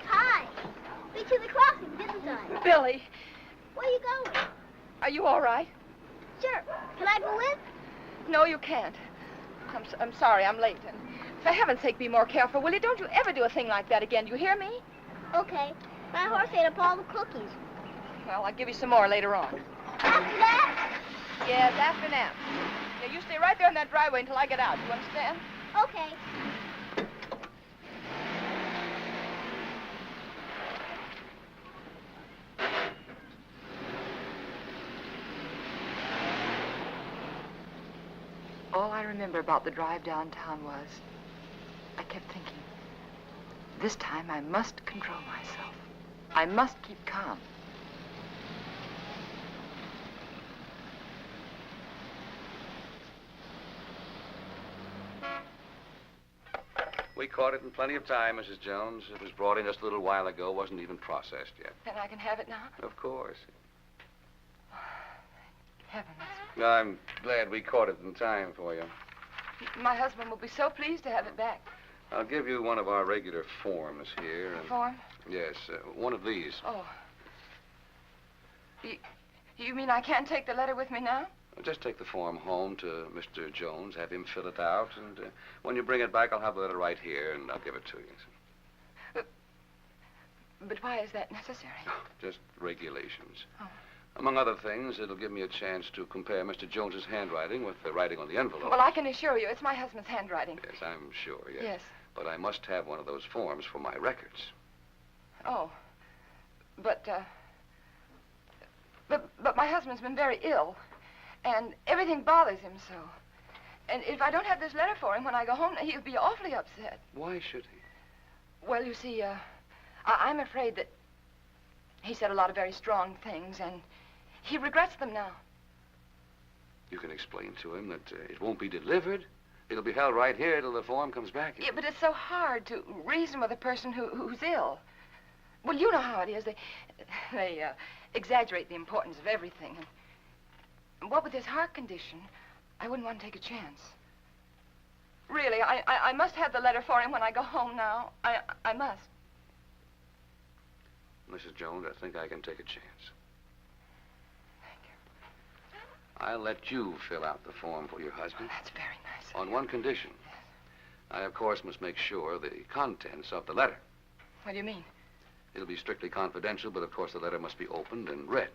Hi. Beat you to the crossing, didn't I? Billy, Where you going? are you all right? Sure. Can I go with? No, you can't. I'm sorry, I'm late. And for heaven's sake, be more careful, will you? Don't you ever do a thing like that again. Do you hear me? Okay. My horse ate up all the cookies. Well, I'll give you some more later on. After that? Yes, after nap. Yeah, you stay right there in that driveway until I get out. You understand? Okay. All I remember about the drive downtown was I kept thinking, this time I must control myself. I must keep calm. We caught it in plenty of time, Mrs. Jones. It was brought in just a little while ago. Wasn't even processed yet. Then I can have it now? Of course. Heavens. I'm glad we caught it in time for you. My husband will be so pleased to have it back. I'll give you one of our regular forms here. And... Form? Yes, one of these. Oh. You mean I can't take the letter with me now? Just take the form home to Mr. Jones, have him fill it out, and when you bring it back, I'll have the letter right here, and I'll give it to you. But why is that necessary? Just regulations. Oh. Among other things, it'll give me a chance to compare Mr. Jones's handwriting with the writing on the envelope. Well, I can assure you it's my husband's handwriting. Yes, I'm sure, yes. Yes. But I must have one of those forms for my records. Oh. But my husband's been very ill, and everything bothers him so. And if I don't have this letter for him when I go home, he'll be awfully upset. Why should he? Well, you see, I'm afraid that he said a lot of very strong things, and he regrets them now. You can explain to him that it won't be delivered. It'll be held right here till the form comes back. Yeah, but it's so hard to reason with a person who's ill. Well, you know how it is. They exaggerate the importance of everything. And what with his heart condition, I wouldn't want to take a chance. Really, I must have the letter for him when I go home now. I must. Mrs. Jones, I think I can take a chance. Thank you. I'll let you fill out the form for your husband. Oh, that's very nice. On one condition. Yes. I, of course, must make sure the contents of the letter. What do you mean? It'll be strictly confidential, but of course the letter must be opened and read.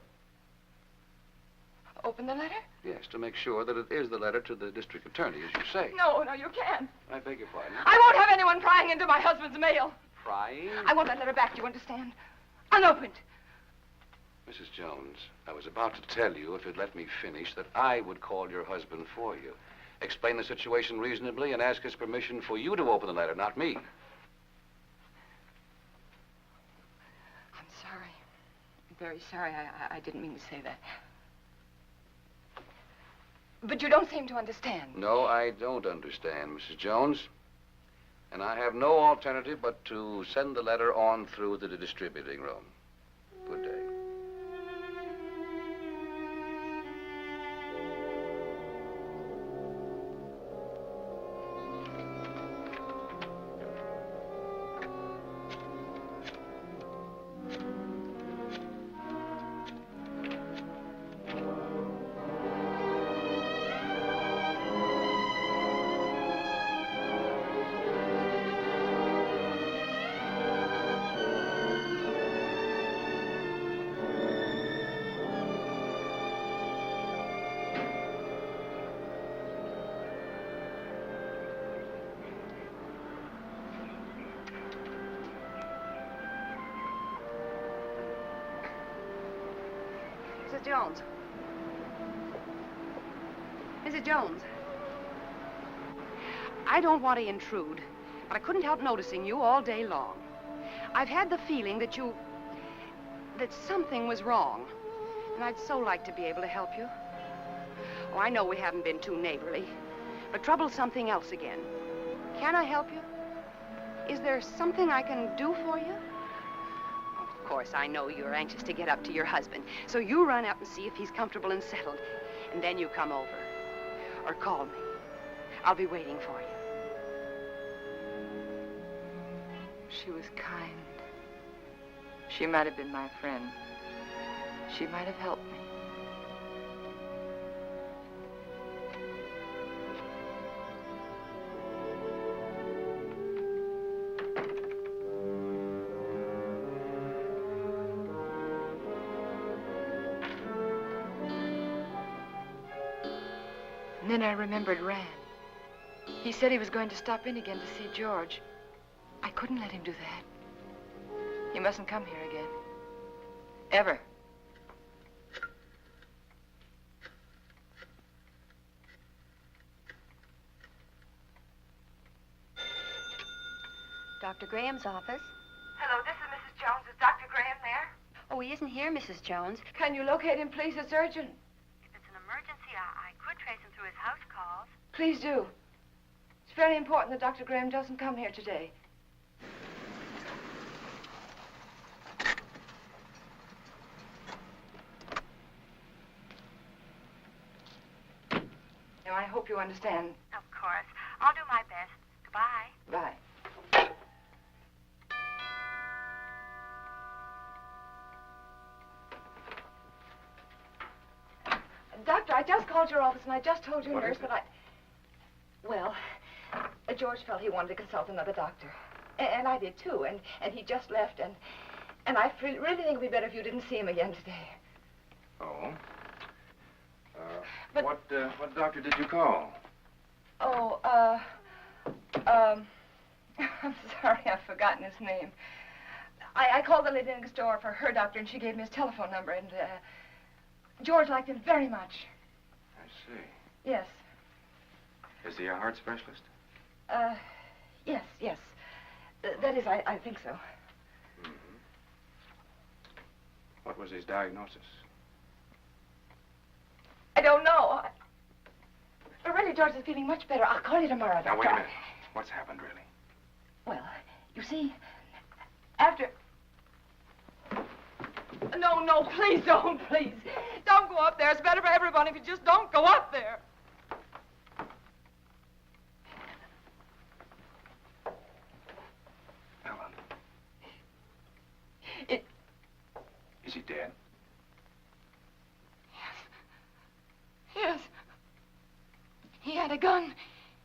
Open the letter? Yes, to make sure that it is the letter to the district attorney, as you say. No, you can't. I beg your pardon. I won't have anyone prying into my husband's mail. Prying? I want that letter back, do you understand? Unopened. Mrs. Jones, I was about to tell you, if you'd let me finish, that I would call your husband for you. Explain the situation reasonably and ask his permission for you to open the letter, not me. I'm sorry. I'm very sorry. I didn't mean to say that. But you don't seem to understand. No, I don't understand, Mrs. Jones. And I have no alternative but to send the letter on through the distributing room. Good day. Mrs. Jones. Mrs. Jones. I don't want to intrude, but I couldn't help noticing you all day long. I've had the feeling that something was wrong, and I'd so like to be able to help you. Oh, I know we haven't been too neighborly, but trouble's something else again. Can I help you? Is there something I can do for you? Of course, I know you're anxious to get up to your husband, so you run up and see if he's comfortable and settled, and then you come over. Or call me. I'll be waiting for you. She was kind. She might have been my friend. She might have helped me. And then I remembered Rand. He said he was going to stop in again to see George. I couldn't let him do that. He mustn't come here again. Ever. Dr. Graham's office. Hello, this is Mrs. Jones. Is Dr. Graham there? Oh, he isn't here, Mrs. Jones. Can you locate him, please? It's urgent. If it's an emergency, I could trace him through his house calls. Please do. It's very important that Dr. Graham doesn't come here today. Now, I hope you understand. Of course. I'll do my best. Goodbye. Bye. Doctor, I just called your office and I just told your nurse that Well, George felt he wanted to consult another doctor. And I did too, and he just left, and I really think it'd be better if you didn't see him again today. Oh? But what doctor did you call? Oh, I'm sorry, I've forgotten his name. I called the lady next door for her doctor, and she gave me his telephone number, and George liked him very much. I see. Yes. Is he a heart specialist? Yes. That is, I think so. Mm-hmm. What was his diagnosis? I don't know. But really, George is feeling much better. I'll call you tomorrow, Doctor. Now, wait a minute. What's happened, really? Well, you see, after... No, please don't, please. Don't go up there. It's better for everyone if you just don't go up there. Ellen. It... Is he dead? Yes. He had a gun.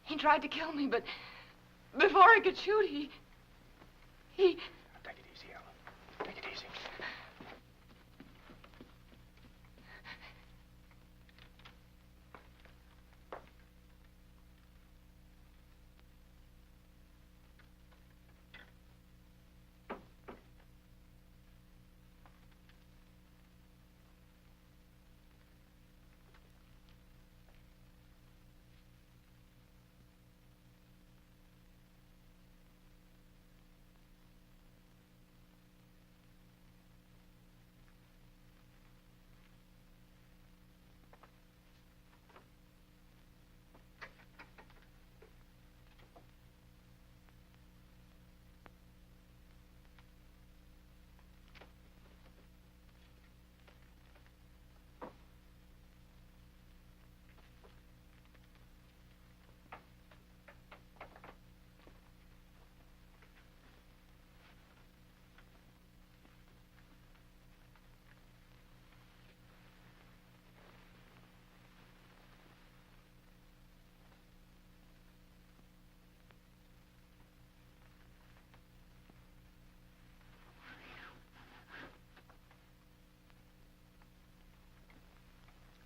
He tried to kill me, but before he could shoot, he... Take it easy, Ellen. Take it easy.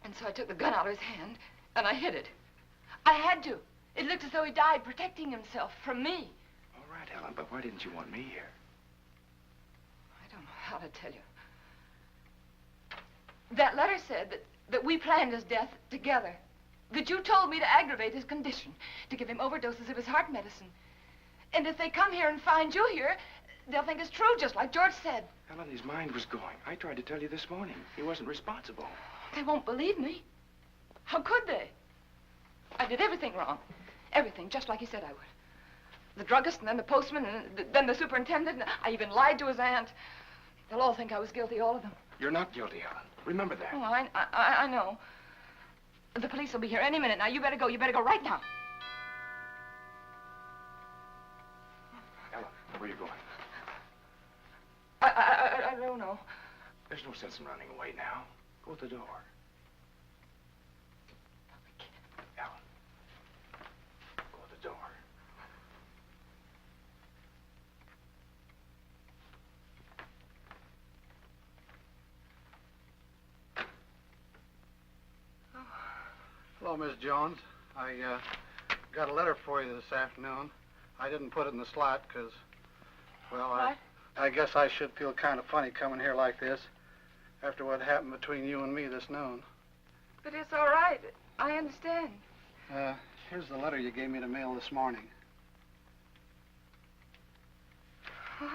And so I took the gun out of his hand, and I hid it. I had to. It looked as though he died protecting himself from me. All right, Ellen, but why didn't you want me here? I don't know how to tell you. That letter said that we planned his death together. That you told me to aggravate his condition, to give him overdoses of his heart medicine. And if they come here and find you here, they'll think it's true, just like George said. Ellen, his mind was going. I tried to tell you this morning. He wasn't responsible. They won't believe me. How could they? I did everything wrong. Everything, just like he said I would. The druggist, and then the postman, and then the superintendent. And I even lied to his aunt. They'll all think I was guilty, all of them. You're not guilty, Ellen. Remember that. Oh, I know. The police will be here any minute. Now, you better go. You better go right now. Ellen, where are you going? I don't know. There's no sense in running away now. Go to the door. Ellen. Go to the door. Hello, Miss Jones. I got a letter for you this afternoon. I didn't put it in the slot because, well, I guess I should feel kind of funny coming here like this after what happened between you and me this noon. But it's all right. I understand. Here's the letter you gave me to mail this morning. What?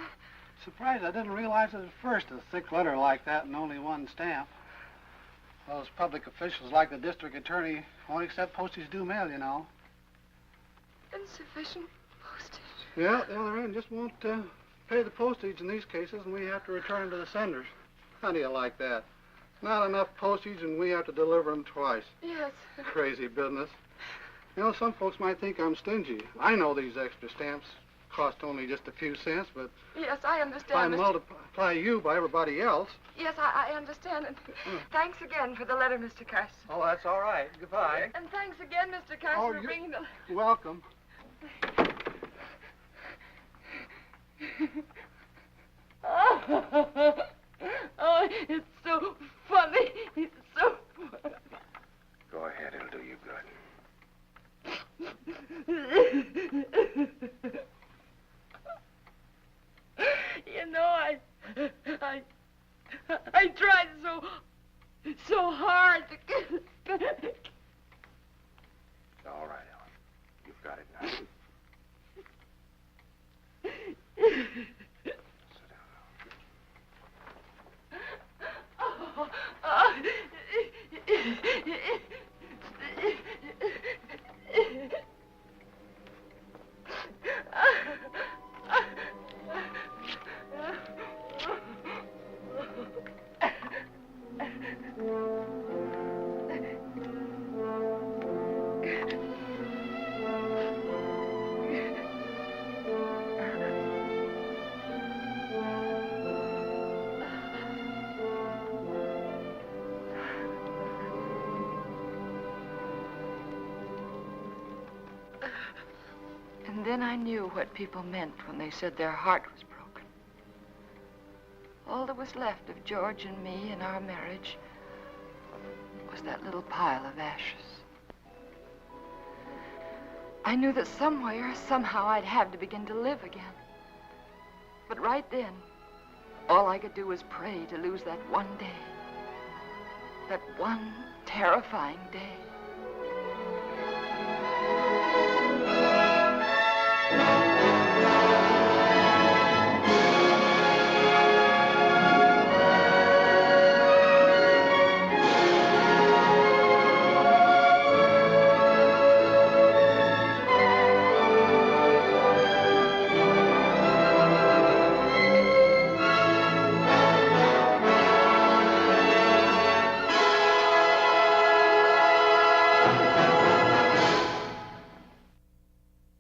Surprised I didn't realize it at first, a thick letter like that and only one stamp. Those public officials like the district attorney won't accept postage due mail, you know. Insufficient postage. Yeah, the other end just won't pay the postage in these cases, and we have to return them to the senders. How do you like that? Not enough postage, and we have to deliver them twice. Yes. Crazy business. You know, some folks might think I'm stingy. I know these extra stamps cost only just a few cents, but Yes, I if I understand. multiply you by everybody else... Yes, I understand. And thanks again for the letter, Mr. Carson. Oh, that's all right. Goodbye. And thanks again, Mr. Carson, for bringing the... Welcome. Oh, it's so funny. It's so funny. Go ahead, it'll do you good. You know, I tried so hard to get... All right, Ellen. You've got it now. Sit down And then I knew what people meant when they said their heart was broken. All that was left of George and me and our marriage was that little pile of ashes. I knew that somewhere, somehow, I'd have to begin to live again. But right then, all I could do was pray to lose that one day. That one terrifying day.